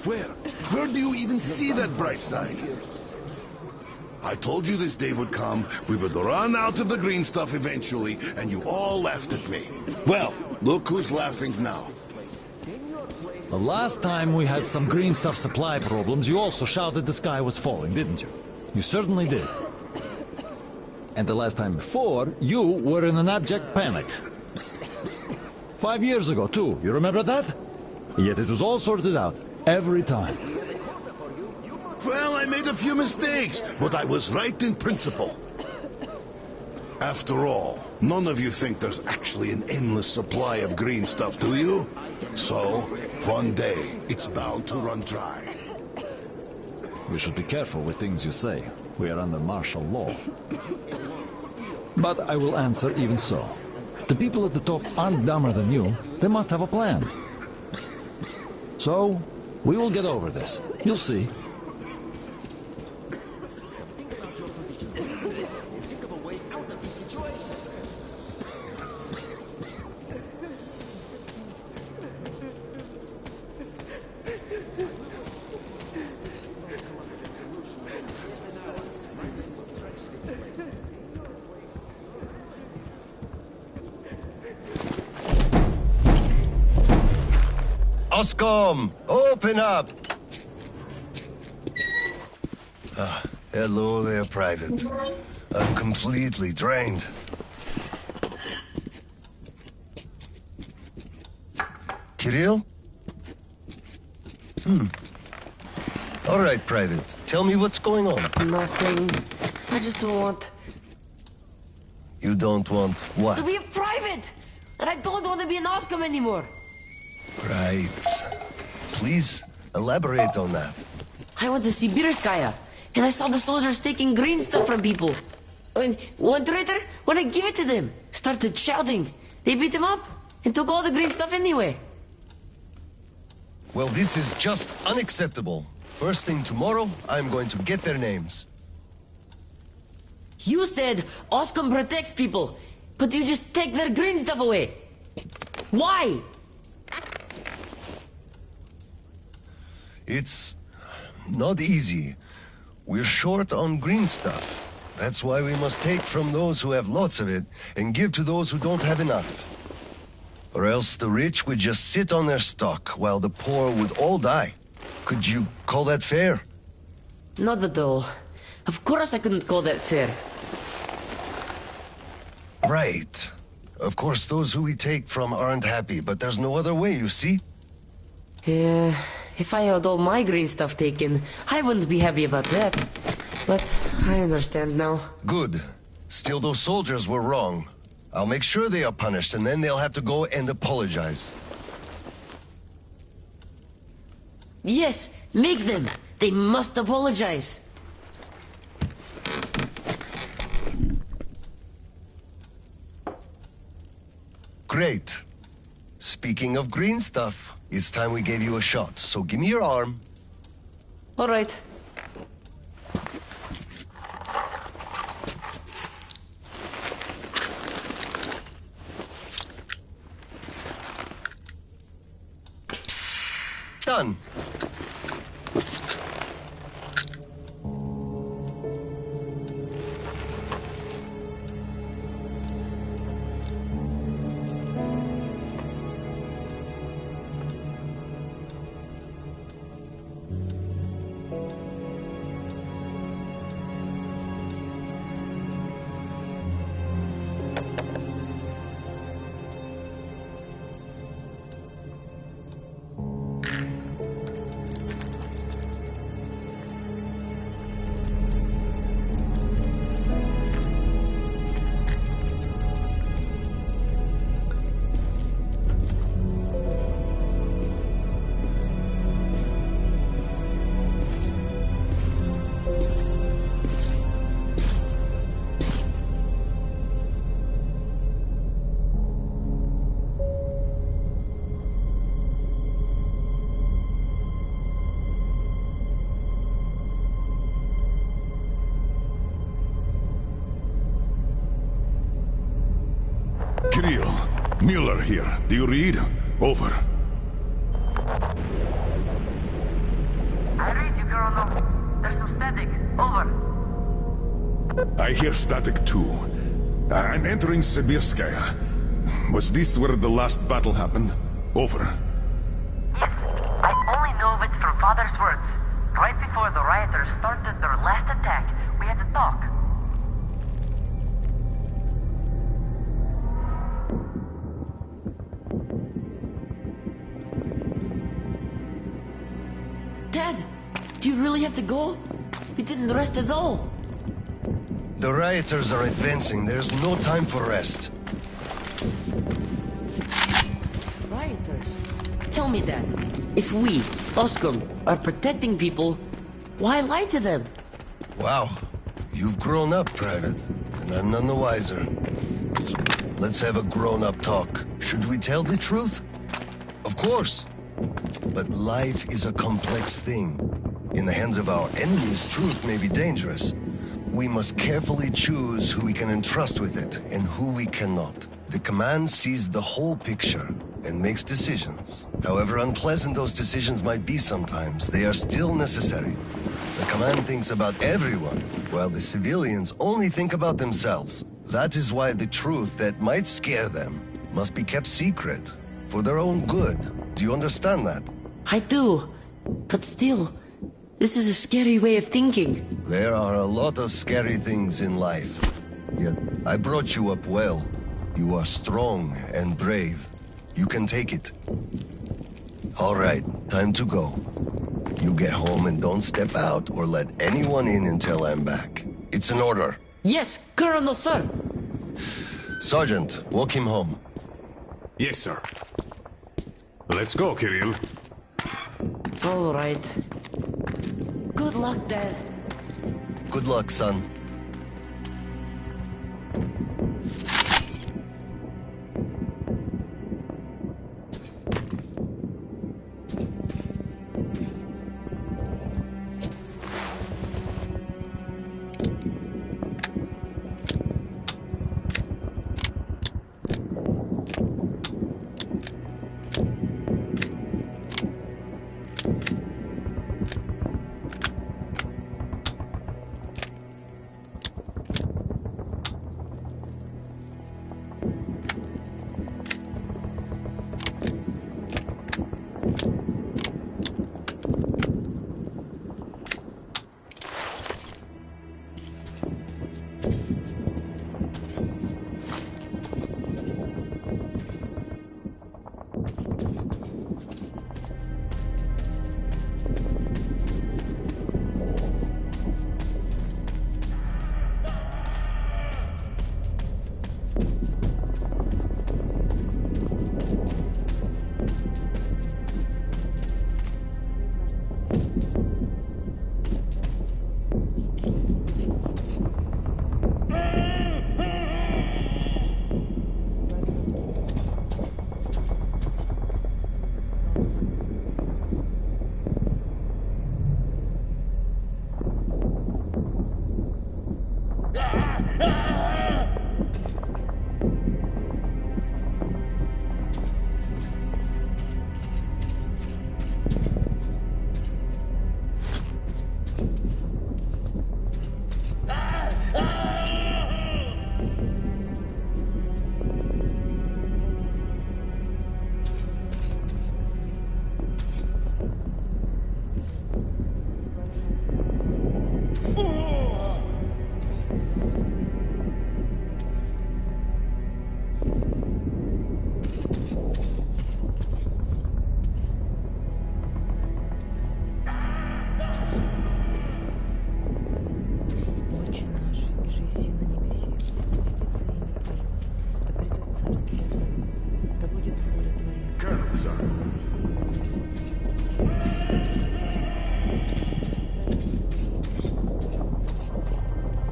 Where? Where do you even see that bright side? I told you this day would come. We would run out of the green stuff eventually, and you all laughed at me. Well, look who's laughing now. The last time we had some green stuff supply problems, you also shouted the sky was falling, didn't you? You certainly did. And the last time before, you were in an abject panic. 5 years ago, too. You remember that? Yet it was all sorted out, every time. Well, I made a few mistakes, but I was right in principle. After all, none of you think there's actually an endless supply of green stuff, do you? So, one day, it's bound to run dry. You should be careful with things you say. We are under martial law. But I will answer even so. The people at the top aren't dumber than you. They must have a plan. So, we will get over this. You'll see. Oscom, open up! Hello there, Private. I'm completely drained. Kirill? All right, Private. Tell me what's going on. Nothing. I just don't want... You don't want what? to be a private! And I don't want to be an Oscom anymore! Right. Please, elaborate on that. I went to Sibirskaya, and I saw the soldiers taking green stuff from people. And one traitor, when I give it to them, started shouting. They beat him up, and took all the green stuff anyway. Well, this is just unacceptable. First thing tomorrow, I'm going to get their names. You said Oscom protects people, but you just take their green stuff away. Why? It's not easy. We're short on green stuff. That's why we must take from those who have lots of it and give to those who don't have enough. Or else the rich would just sit on their stock while the poor would all die. Could you call that fair? Not at all. Of course I couldn't call that fair. Right. Of course, those who we take from aren't happy, but there's no other way, you see? Yeah, if I had all my green stuff taken, I wouldn't be happy about that. But I understand now. Good. Still, those soldiers were wrong. I'll make sure they are punished, and then they'll have to go and apologize. Yes, make them. They must apologize. Great. Speaking of green stuff, it's time we gave you a shot, so give me your arm. All right. Done. Kirill, Mueller here. Do you read? Over. I read you, Colonel. There's some static. Over. I hear static too. I'm entering Sibirskaya. Was this where the last battle happened? Over. Yes, I only know of it from Father's words. Right before the rioters started their last attack, we had to talk. Dad, do you really have to go? We didn't rest at all. The rioters are advancing. There's no time for rest. Rioters? Tell me, Dad. If we, Oskum, are protecting people, why lie to them? Wow. You've grown up, Private. And I'm none the wiser. So let's have a grown-up talk. Should we tell the truth? Of course. But life is a complex thing. In the hands of our enemies, truth may be dangerous. We must carefully choose who we can entrust with it and who we cannot. The command sees the whole picture and makes decisions. However unpleasant those decisions might be sometimes, they are still necessary. The command thinks about everyone, while the civilians only think about themselves. That is why the truth that might scare them must be kept secret, for their own good. Do you understand that? I do, but still, this is a scary way of thinking. There are a lot of scary things in life. Yet, I brought you up well. You are strong and brave. You can take it. All right, time to go. You get home and don't step out or let anyone in until I'm back. It's an order. Yes, Colonel, sir. Sergeant, walk him home. Yes, sir. Let's go, Kirill. All right. Good luck, Dad. Good luck, son.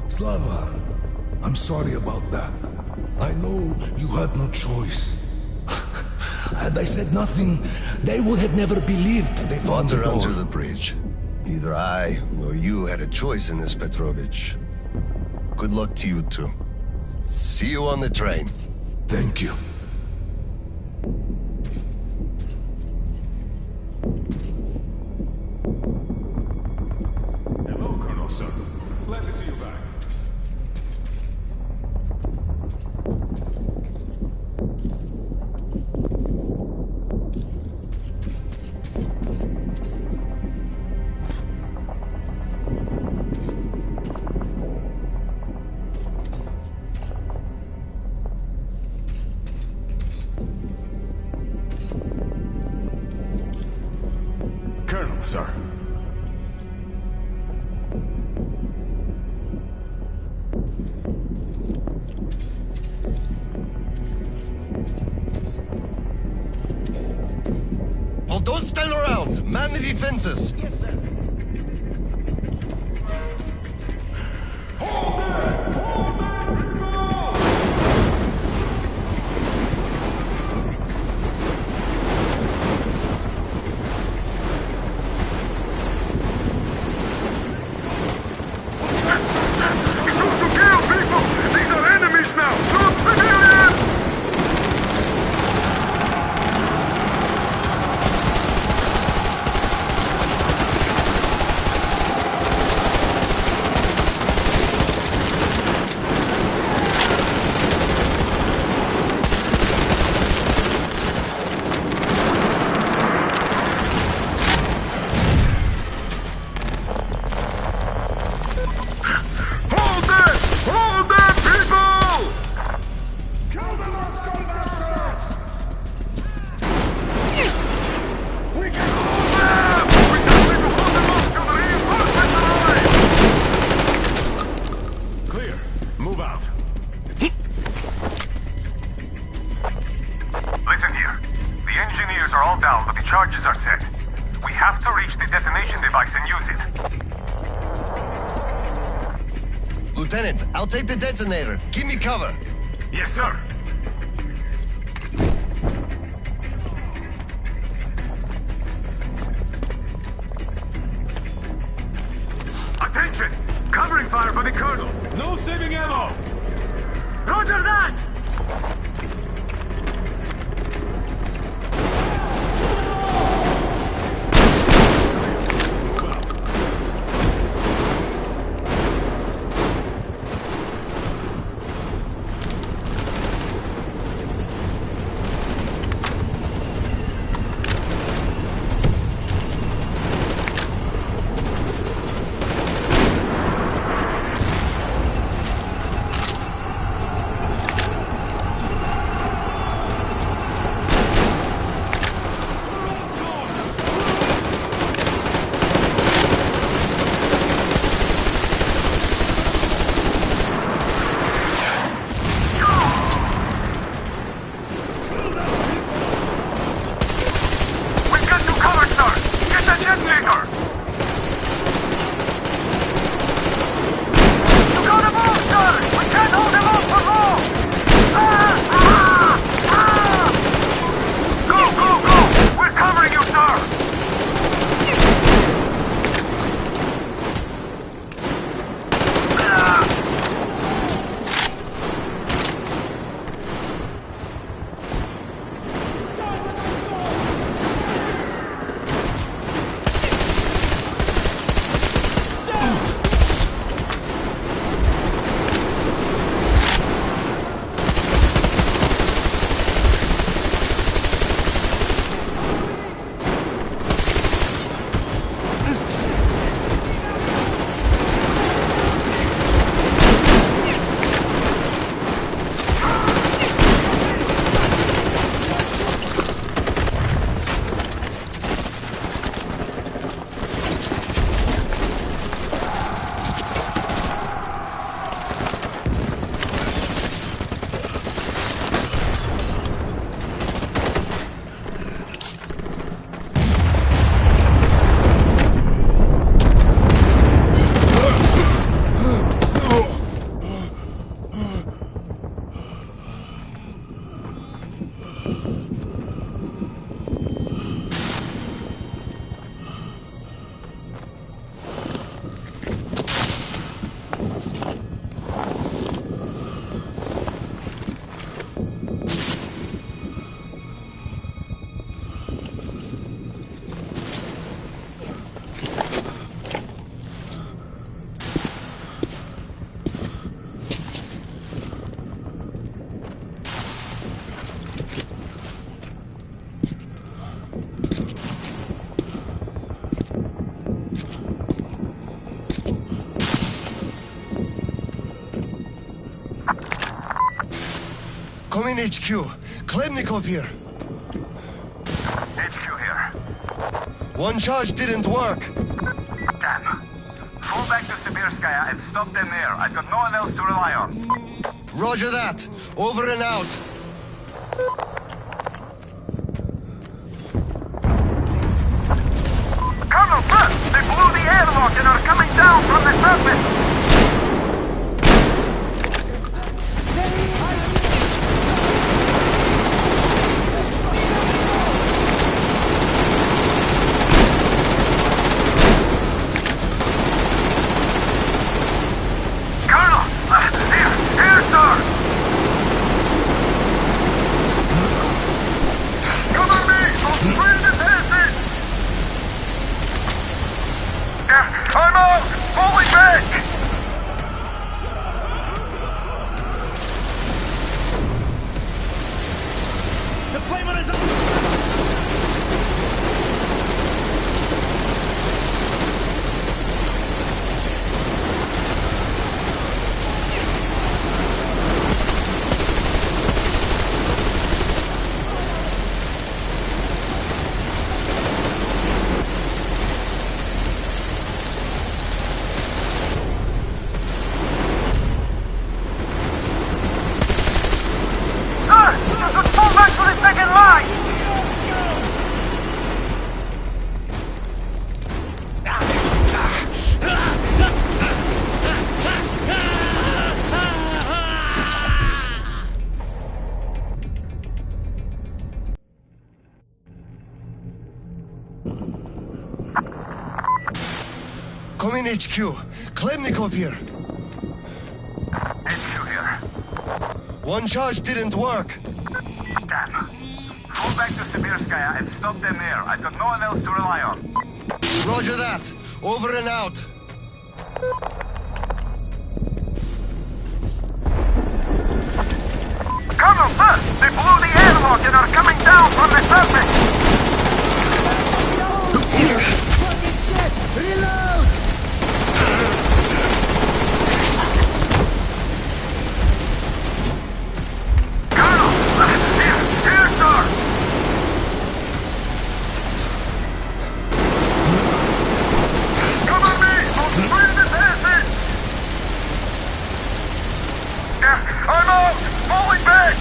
Slava, I'm sorry about that. I know you had no choice. Had I said nothing, they would have never believed they found the door. Under the bridge. Neither I nor you had a choice in this, Petrovich. Good luck to you two. See you on the train. Thank you. Hello, Colonel, sir. Glad to see you back. sir. Well, don't stand around. Man the defenses. Yes, sir. Charges are set. We have to reach the detonation device and use it. Lieutenant, I'll take the detonator. Give me cover. Yes, sir. Attention! Covering fire for the Colonel! No saving ammo! Roger that! Come in, HQ. Khlebnikov here. HQ here. One charge didn't work. Damn. Fall back to Sibirskaya and stop them there. I've got no one else to rely on. Roger that. Over and out. Colonel, sir! They blew the airlock and are coming down from the surface! Come in, HQ. Klemnikov here. HQ here. One charge didn't work. Damn. Fall back to Sibirskaya and stop them there. I've got no one else to rely on. Roger that. Over and out. Colonel, sir! They blew the airlock and are coming down from the surface! Reload! I'm out! Falling back!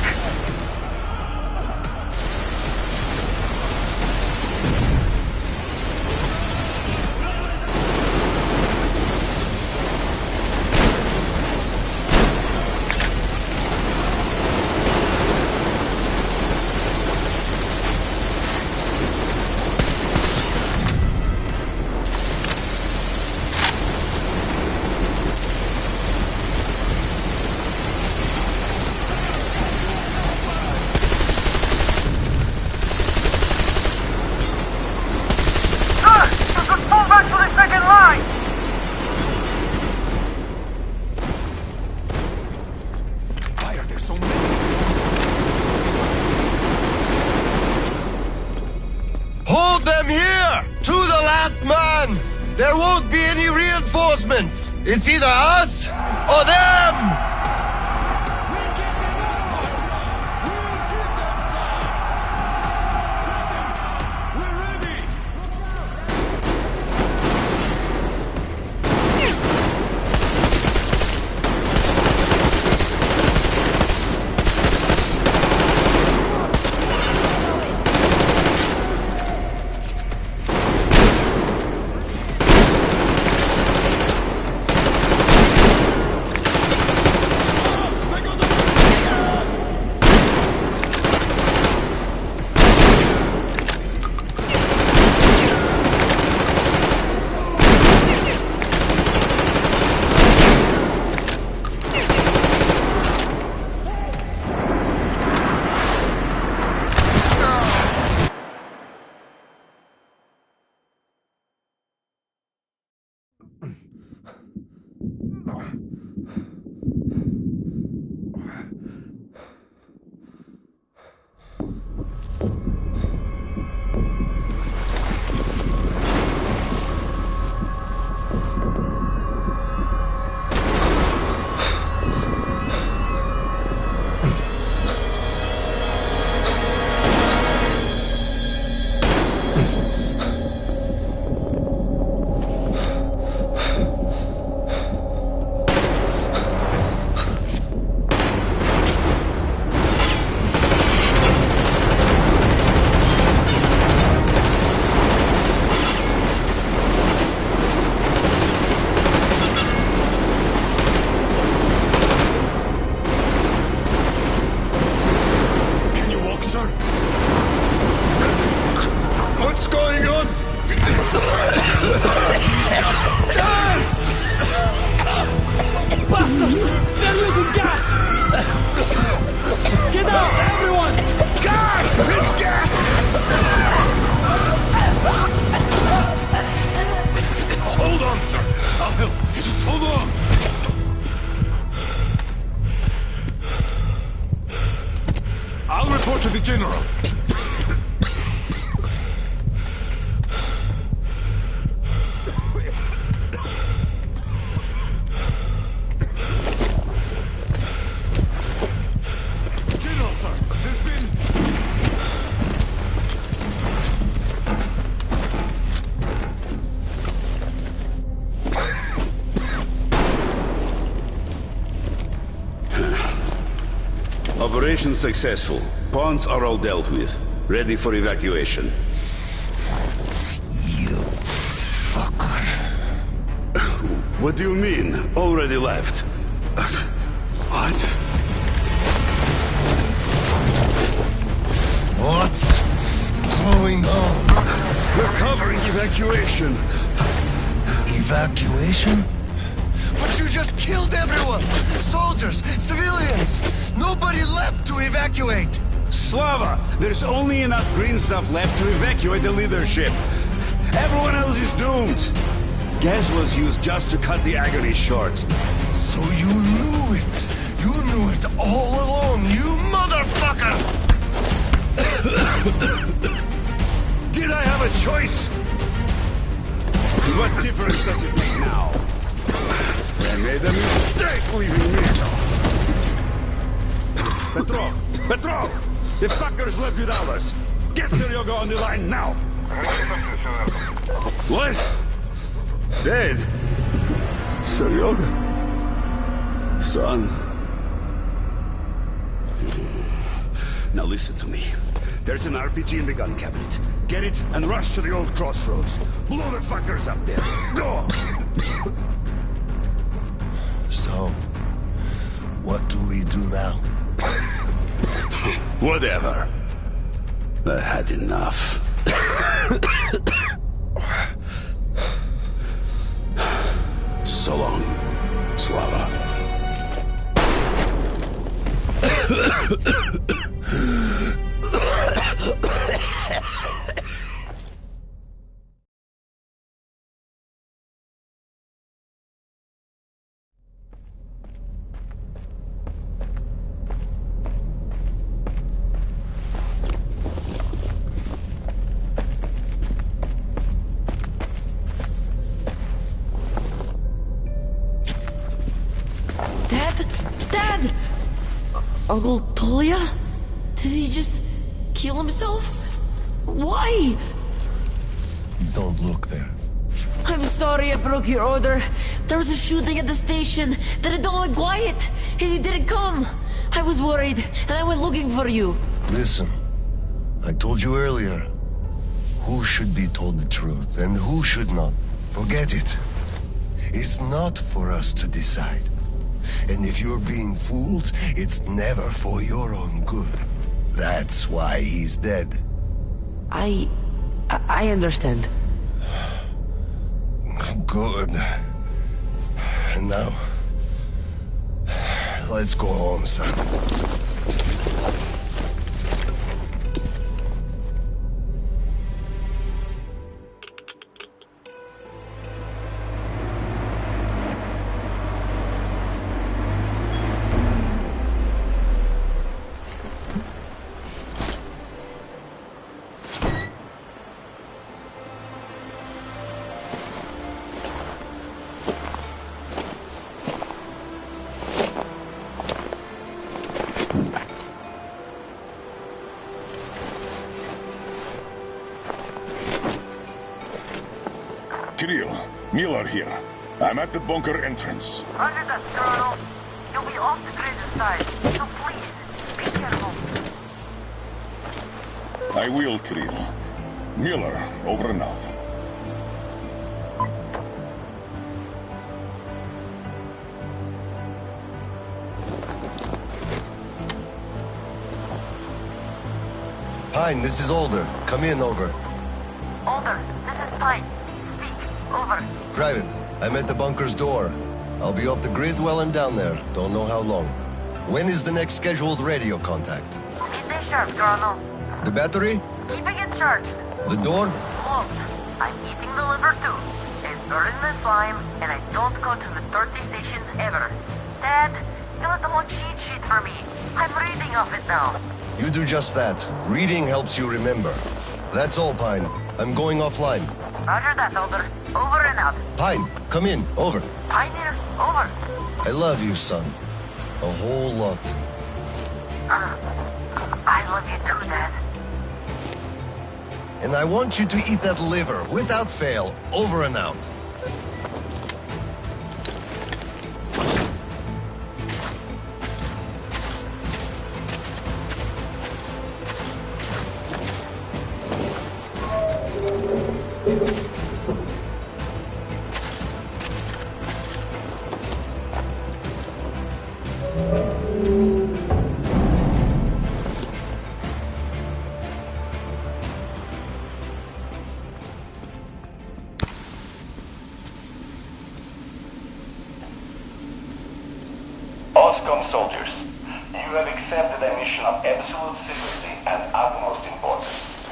Hold them here! To the last man! There won't be any reinforcements! It's either us or them! Hold on! I'll report to the General. General, sir, there's been... Operation successful. Pawns are all dealt with. Ready for evacuation. You fucker. What do you mean? Already left? What? What's going on? We're covering evacuation. Evacuation? But you just killed everyone! Soldiers, civilians! Nobody left to evacuate! Slava, there's only enough green stuff left to evacuate the leadership. Everyone else is doomed. Gas was used just to cut the agony short. So you knew it! You knew it all along, you motherfucker! Did I have a choice? What difference does it make now? I made a mistake leaving me. Petrov! The fuckers left without us. Get Seryoga on the line now! What? Dead? Seryoga? Son? Now listen to me. There's an RPG in the gun cabinet. Get it and rush to the old crossroads. Blow the fuckers up there. Go! So, what do we do now? Whatever. I had enough. So long, Slava. Dad! Uncle Tolia? Did he just kill himself? Why? Don't look there. I'm sorry I broke your order. There was a shooting at the station. Then it all went quiet, and you didn't come. I was worried, and I went looking for you. Listen, I told you earlier, who should be told the truth and who should not. Forget it. It's not for us to decide. And if you're being fooled, it's never for your own good. That's why he's dead. I understand. Good. And now, let's go home, son. Kirill, Miller here. I'm at the bunker entrance. Roger that, Colonel. You'll be off the grid inside, so please, be careful. I will, Kirill. Miller, over and out. Pine, this is Alder. Come in, over. Alder, this is Pine. Speak. Over. Private, I'm at the bunker's door. I'll be off the grid while I'm down there. Don't know how long. When is the next scheduled radio contact? Midday sharp, Colonel. The battery? Keeping it charged. The door? Closed. I'm eating the liver too. And They're in the slime, and I don't go to the dirty stations ever. Dad, fill out the whole cheat sheet for me. I'm reading off it now. You do just that. Reading helps you remember. That's all, Pine. I'm going offline. Roger that, Elder. Over and out. Pine, come in. Over. Pioneer, over. I love you, son. A whole lot. I love you too, Dad. And I want you to eat that liver without fail. Over and out. OSCOM soldiers, you have accepted a mission of absolute secrecy and utmost importance.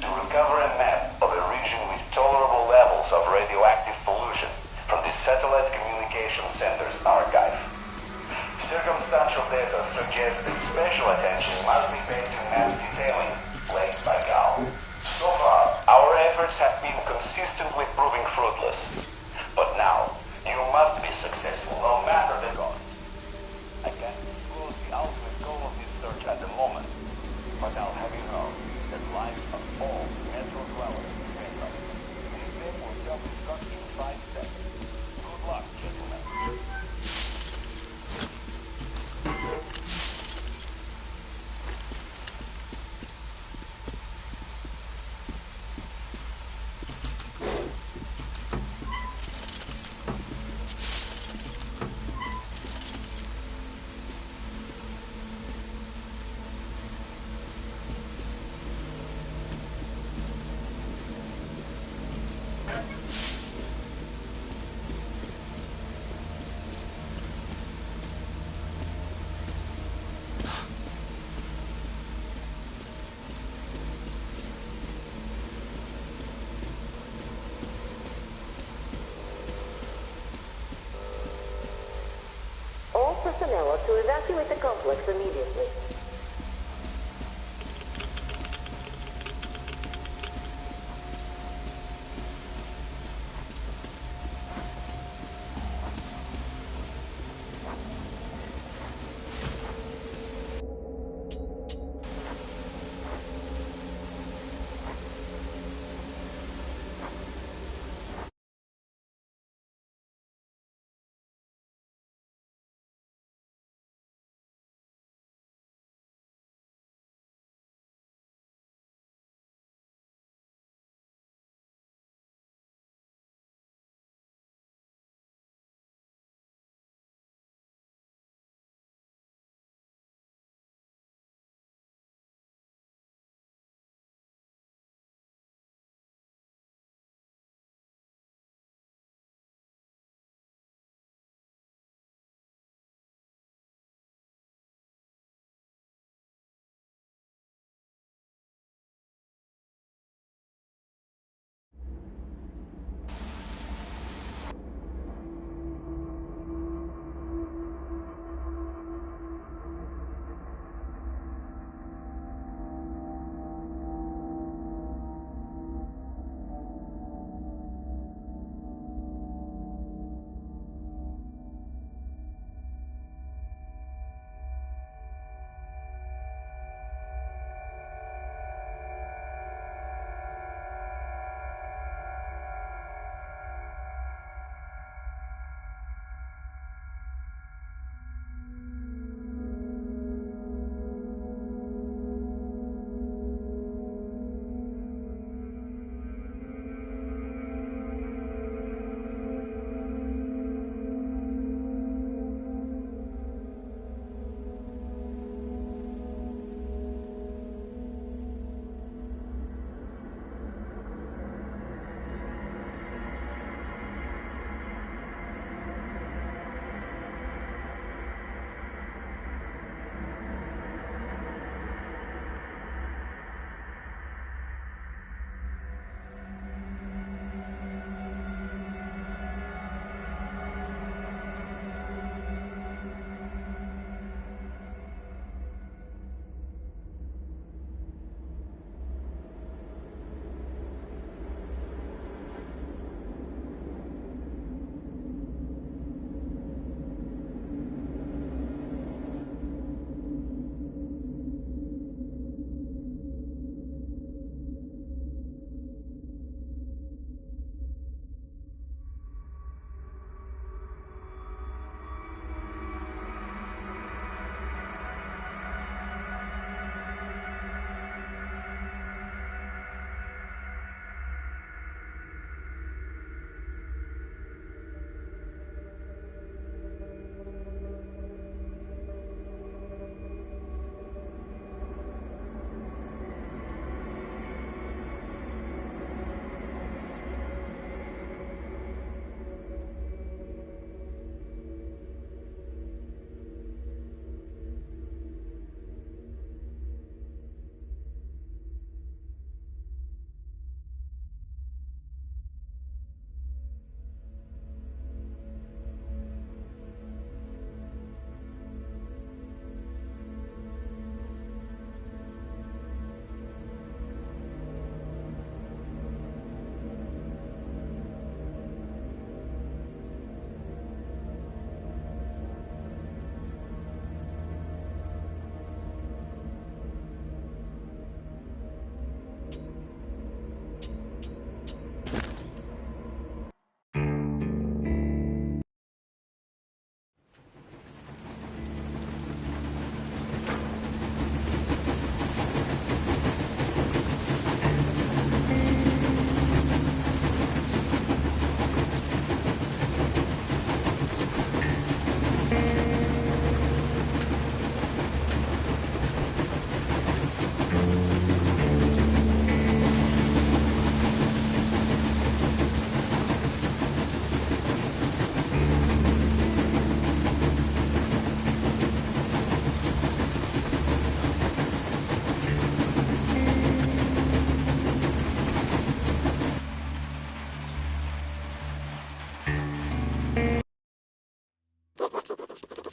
To recover a map of a region with tolerable levels of radioactive pollution from the Satellite Communication Center's archive. Circumstantial data suggests that special attention must be paid to map detailing laid by Gal. So far, our efforts have been consistently proving fruitless. But now, you must be successful no matter the cost. I can't disclose the ultimate goal of this search at the moment, but I'll have you know that lives of all Metro dwellers depend on it. This step will self-destruct in 5 seconds. Good luck, gentlemen. All personnel are to evacuate the complex immediately.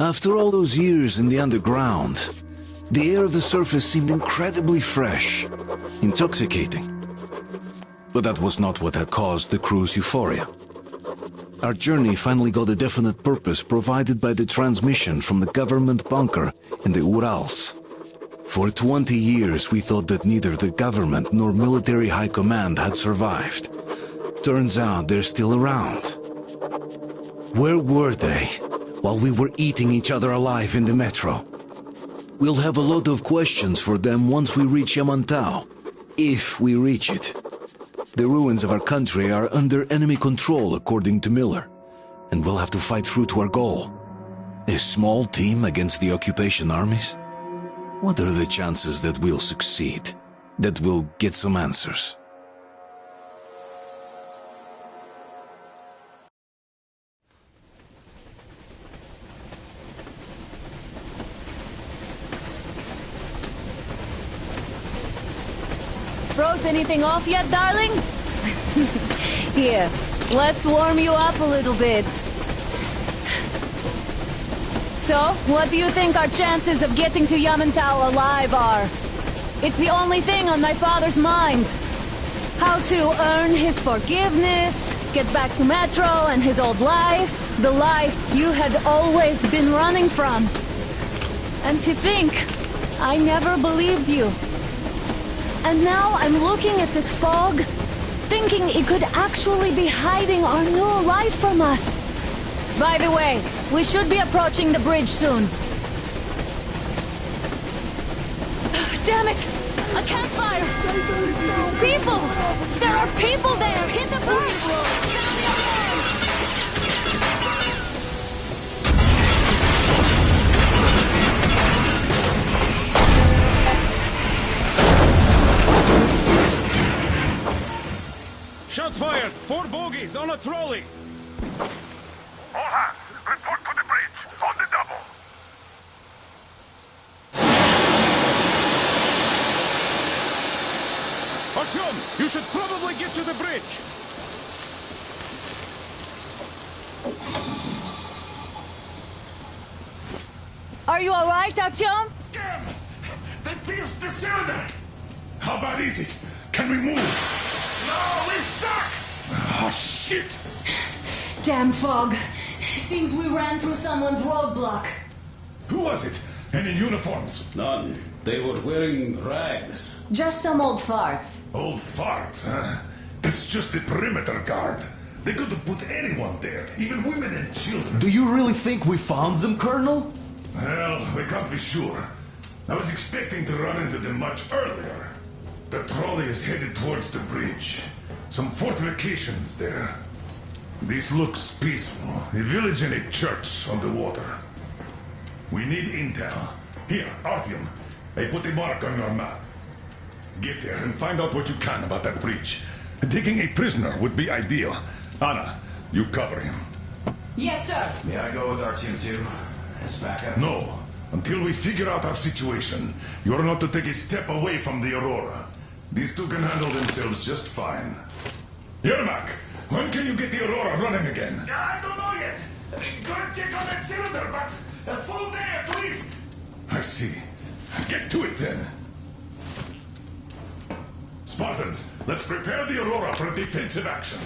After all those years in the underground, the air of the surface seemed incredibly fresh, intoxicating. But that was not what had caused the crew's euphoria. Our journey finally got a definite purpose provided by the transmission from the government bunker in the Urals. For 20 years we thought that neither the government nor military high command had survived. Turns out they're still around. Where were they while we were eating each other alive in the metro? We'll have a lot of questions for them once we reach Yamantau, if we reach it. The ruins of our country are under enemy control, according to Miller, and we'll have to fight through to our goal. A small team against the occupation armies? What are the chances that we'll succeed? That we'll get some answers? Froze anything off yet, darling? Here, let's warm you up a little bit. So, what do you think our chances of getting to Yamantau alive are? It's the only thing on my father's mind. How to earn his forgiveness, get back to Metro and his old life, the life you had always been running from. And to think, I never believed you. And now I'm looking at this fog, thinking it could actually be hiding our new life from us. By the way, we should be approaching the bridge soon. Damn it! A campfire! People! There are people there! Hit the bridge! Sound the alarm! Shots fired! 4 bogies on a trolley! All hands, report to the bridge, on the double. Artyom, you should probably get to the bridge! Are you alright, Artyom? Damn! They pierced the cylinder! How bad is it? Can we move? No, we're stuck! Ah, shit! Damn fog. Seems we ran through someone's roadblock. Who was it? Any uniforms? None. They were wearing rags. Just some old farts. Old farts, huh? That's just the perimeter guard. They could have put anyone there, even women and children. Do you really think we found them, Colonel? Well, we can't be sure. I was expecting to run into them much earlier. The trolley is headed towards the bridge. Some fortifications there. This looks peaceful. A village and a church on the water. We need intel. Here, Artyom. I put a mark on your map. Get there and find out what you can about that bridge. Taking a prisoner would be ideal. Anna, you cover him. Yes, sir. May I go with our team too? As backup? No. Until we figure out our situation, you're not to take a step away from the Aurora. These two can handle themselves just fine. Yermak, when can you get the Aurora running again? I don't know yet. Gonna check on that cylinder, but a full day at least. I see. Get to it then. Spartans, let's prepare the Aurora for a defensive action.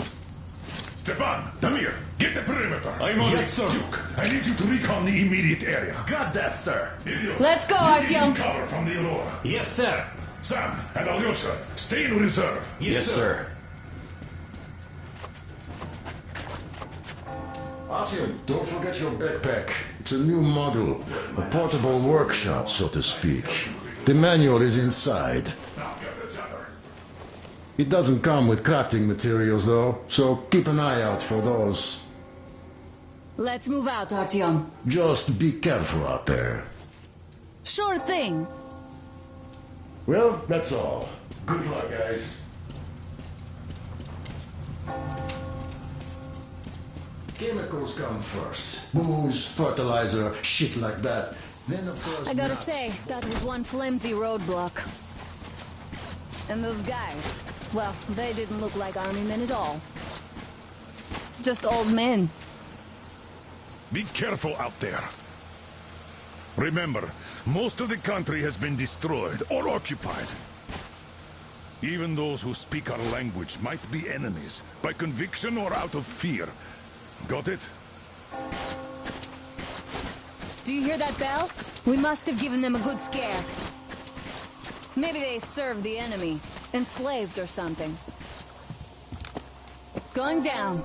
Stepan, Damir, get the perimeter. I'm on Yes, it. sir. Duke, I need you to recon the immediate area. Got that, sir. Idiot, Let's go, you get Artyom. in cover from the Aurora. Yes, sir. Sam and Alyosha, stay in reserve. Yes, sir. Artyom, don't forget your backpack. It's a new model. A portable workshop, so to speak. The manual is inside. It doesn't come with crafting materials, though, so keep an eye out for those. Let's move out, Artyom. Just be careful out there. Sure thing. Well, that's all. Good luck, guys. Chemicals come first. Booze, fertilizer, shit like that. Then, of course, I gotta nuts. say, that was one flimsy roadblock. And those guys, well, they didn't look like army men at all. Just old men. Be careful out there. Remember, most of the country has been destroyed or occupied. Even those who speak our language might be enemies, by conviction or out of fear. Got it? Do you hear that bell? We must have given them a good scare. Maybe they served the enemy, enslaved or something. Going down.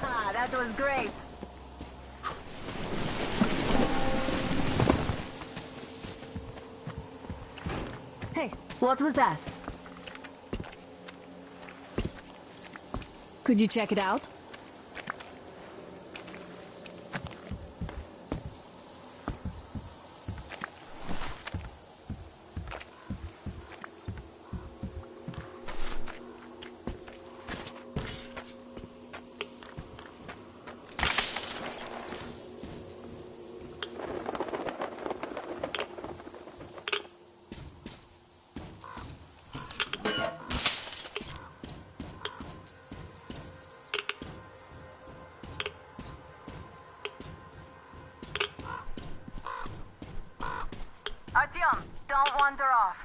Ah, that was great. Hey, what was that? Could you check it out? Artyom, don't wander off.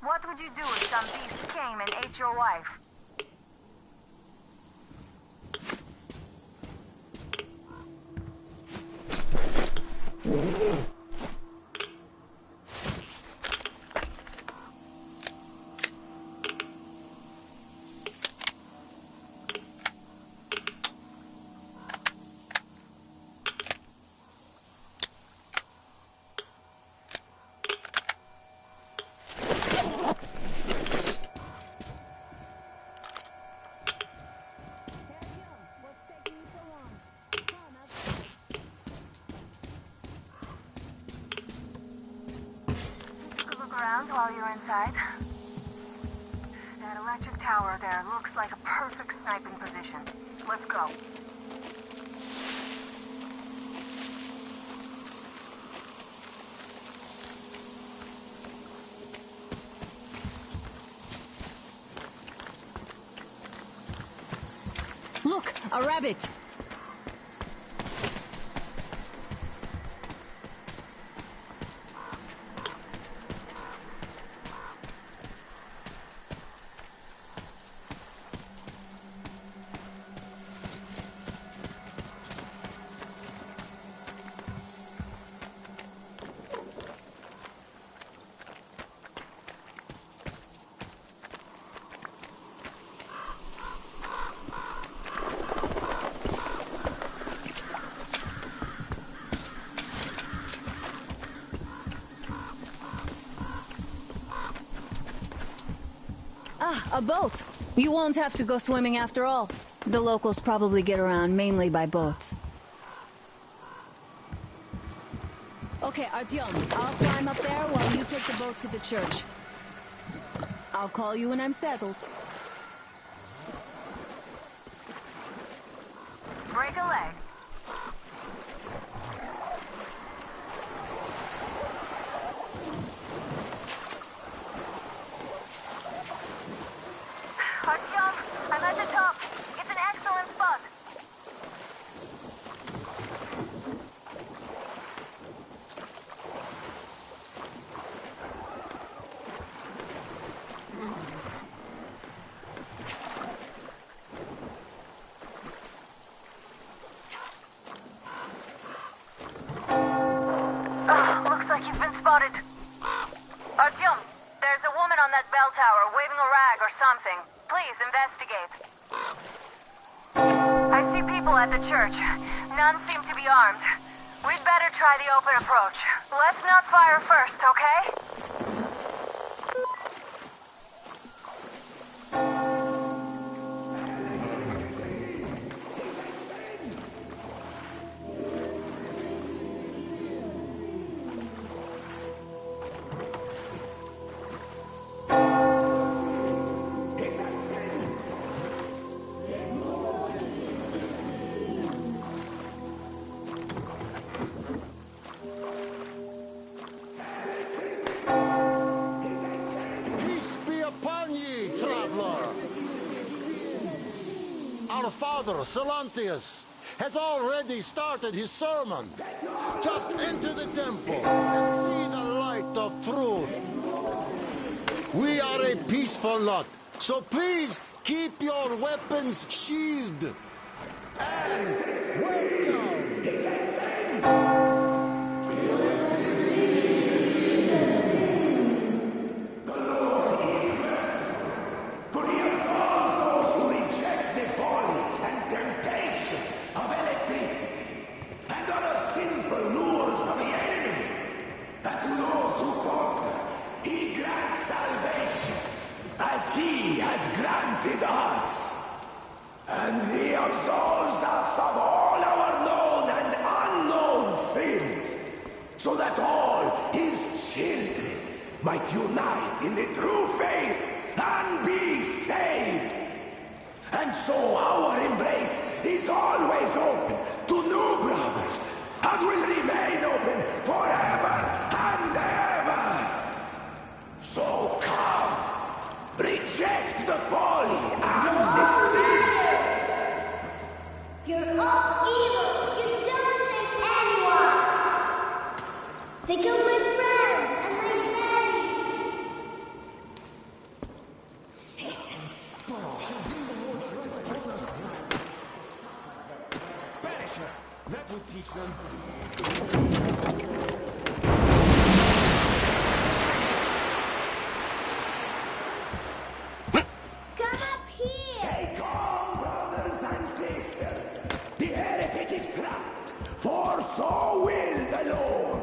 What would you do if some beast came and ate your wife? While you're inside. That electric tower there looks like a perfect sniping position. Let's go. Look, a rabbit! A boat. You won't have to go swimming after all. The locals probably get around mainly by boats. Okay, Artyom, I'll climb up there while you take the boat to the church. I'll call you when I'm settled. Break a leg. Artyom, I'm at the top. It's an excellent spot. Looks like you've been spotted. Artyom, there's a woman on that bell tower waving a rag or something. Please investigate. I see people at the church. None seem to be armed. We'd better try the open approach. Let's not fire first, okay? Our father, Salantius, has already started his sermon. Just enter the temple and see the light of truth. We are a peaceful lot, so please keep your weapons sheathed. And welcome! He has granted us, and He absolves us of all our known and unknown sins, so that all His children might unite in the true faith and be saved. And so our embrace is always open to new brothers, and will remain open forever and ever. So come. Reject the folly and the sin! You're all evils! You don't save anyone! They killed my friends and my daddy! Satan's spawn! Banish her! That would teach them. For so will the Lord.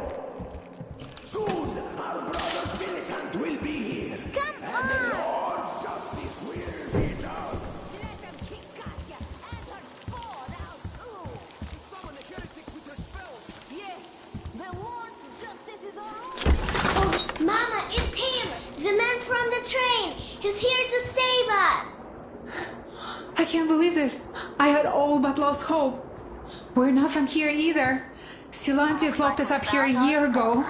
Soon our brother's militant will be here. Come and the Lord's justice will be done. Let them kick Katya and her spawn out too. Summon the heretic with her spells. Yes, the Lord's justice is our own. Oh, Mama, it's him! The man from the train! He's here to save us! I can't believe this. I had all but lost hope. We're not from here either. Silantius locked us up here a year ago.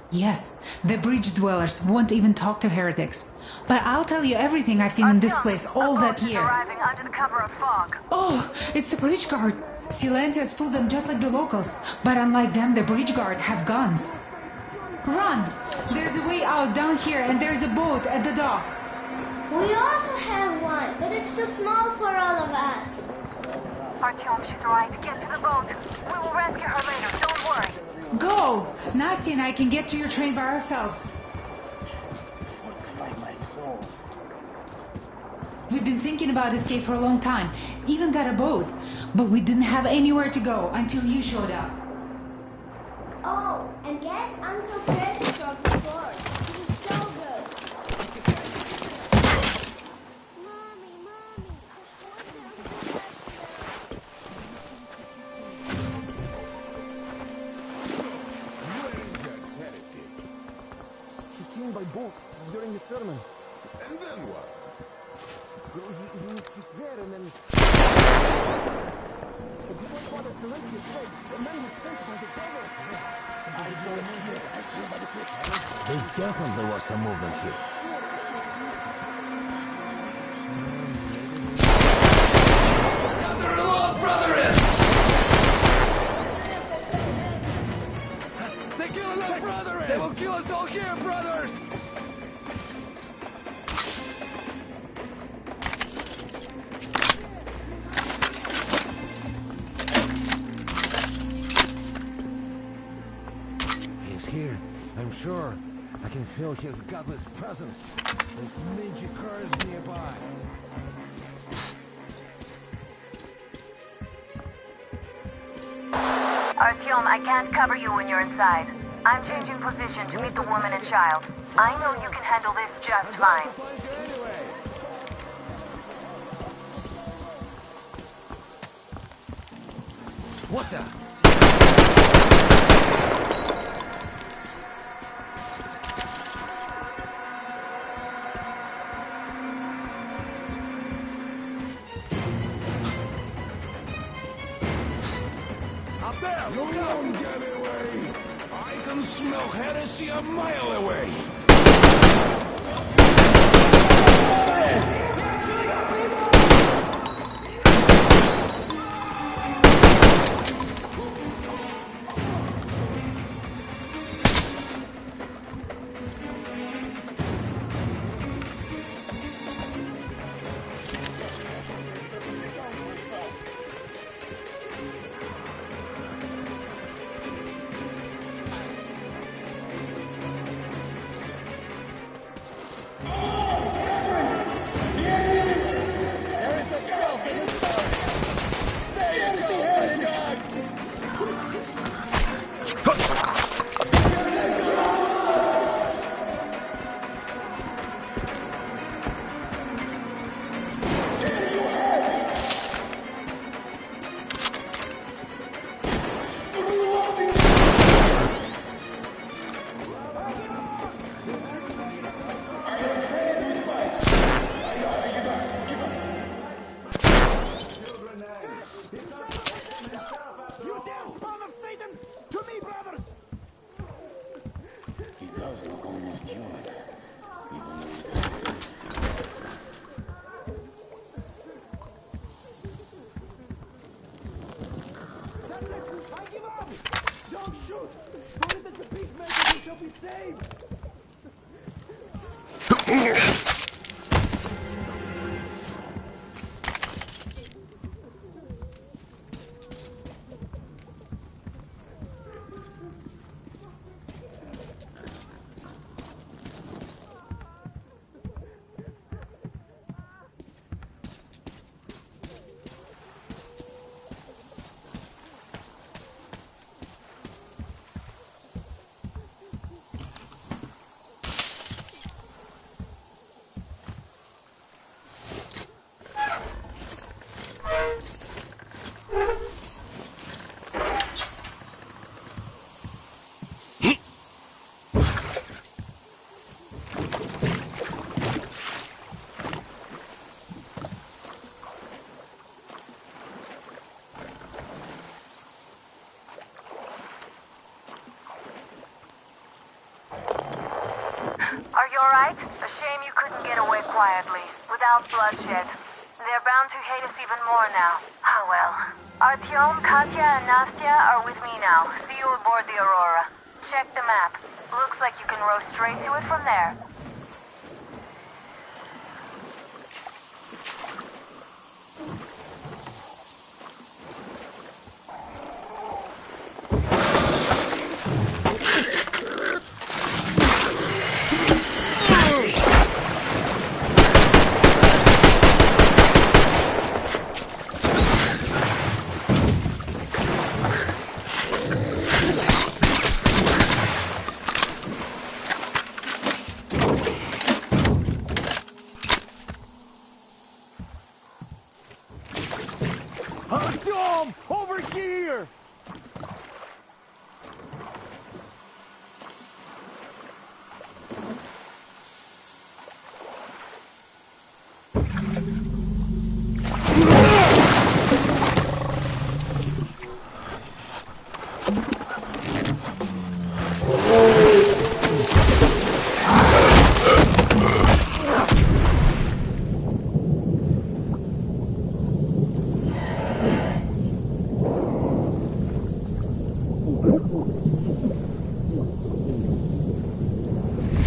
Yes, the bridge dwellers won't even talk to heretics. But I'll tell you everything I've seen in this place all that year. Arriving under the cover of fog. Oh, it's the bridge guard. Silantius fooled them just like the locals. But unlike them, the bridge guard have guns. Run! There's a way out down here and there's a boat at the dock. We also have one, but it's too small for all of us. Artyom, she's right. Get to the boat. We will rescue her later. Don't worry. Go! Nastya and I can get to your train by ourselves. We've been thinking about escape for a long time. Even got a boat. But we didn't have anywhere to go until you showed up. Oh, and get Uncle Chris from the board. He's so good. By boat during the sermon. And then what? He's there and then... But you don't want to select your place, and then he's sent by the devil. There definitely was some movement here. Gather along, brothers! They kill us, brothers! They will kill us all here, brothers! He's here, I'm sure. I can feel his godless presence. This ninja curse nearby. Artyom, I can't cover you when you're inside. I'm changing position to meet the woman and child. I know you can handle this just fine. What the? Up there! You won't get away! I can smell heresy a mile away! Are you alright? A shame you couldn't get away quietly, without bloodshed. They're bound to hate us even more now. Ah well. Artyom, Katya, and Nastya are with me now. See you aboard the Aurora. Check the map. Looks like you can row straight to it from there. Artyom! Over here!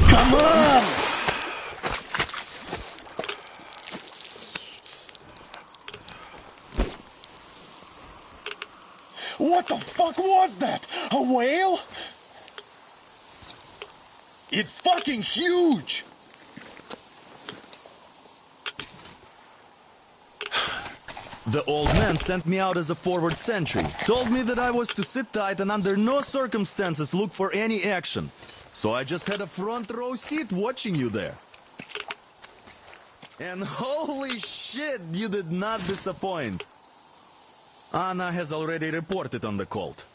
Come on! What the fuck was that? A whale? It's fucking huge! The old man sent me out as a forward sentry. Told me that I was to sit tight and under no circumstances look for any action. So I just had a front row seat watching you there. And holy shit, you did not disappoint. Anna has already reported on the cult.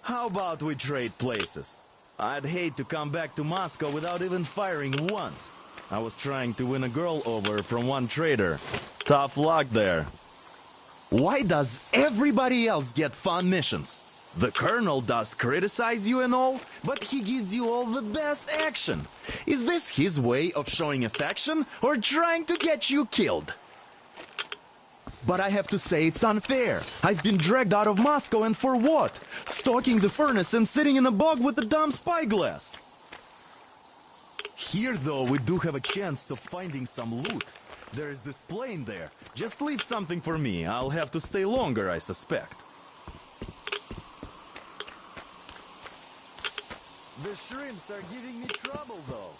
How about we trade places? I'd hate to come back to Moscow without even firing once. I was trying to win a girl over from one trader. Tough luck there. Why does everybody else get fun missions? The Colonel does criticize you and all, but he gives you all the best action. Is this his way of showing affection or trying to get you killed? But I have to say it's unfair. I've been dragged out of Moscow, and for what? Stalking the furnace and sitting in a bog with a dumb spyglass. Here, though, we do have a chance of finding some loot. There is this plane there. Just leave something for me. I'll have to stay longer, I suspect. The shrimps are giving me trouble, though.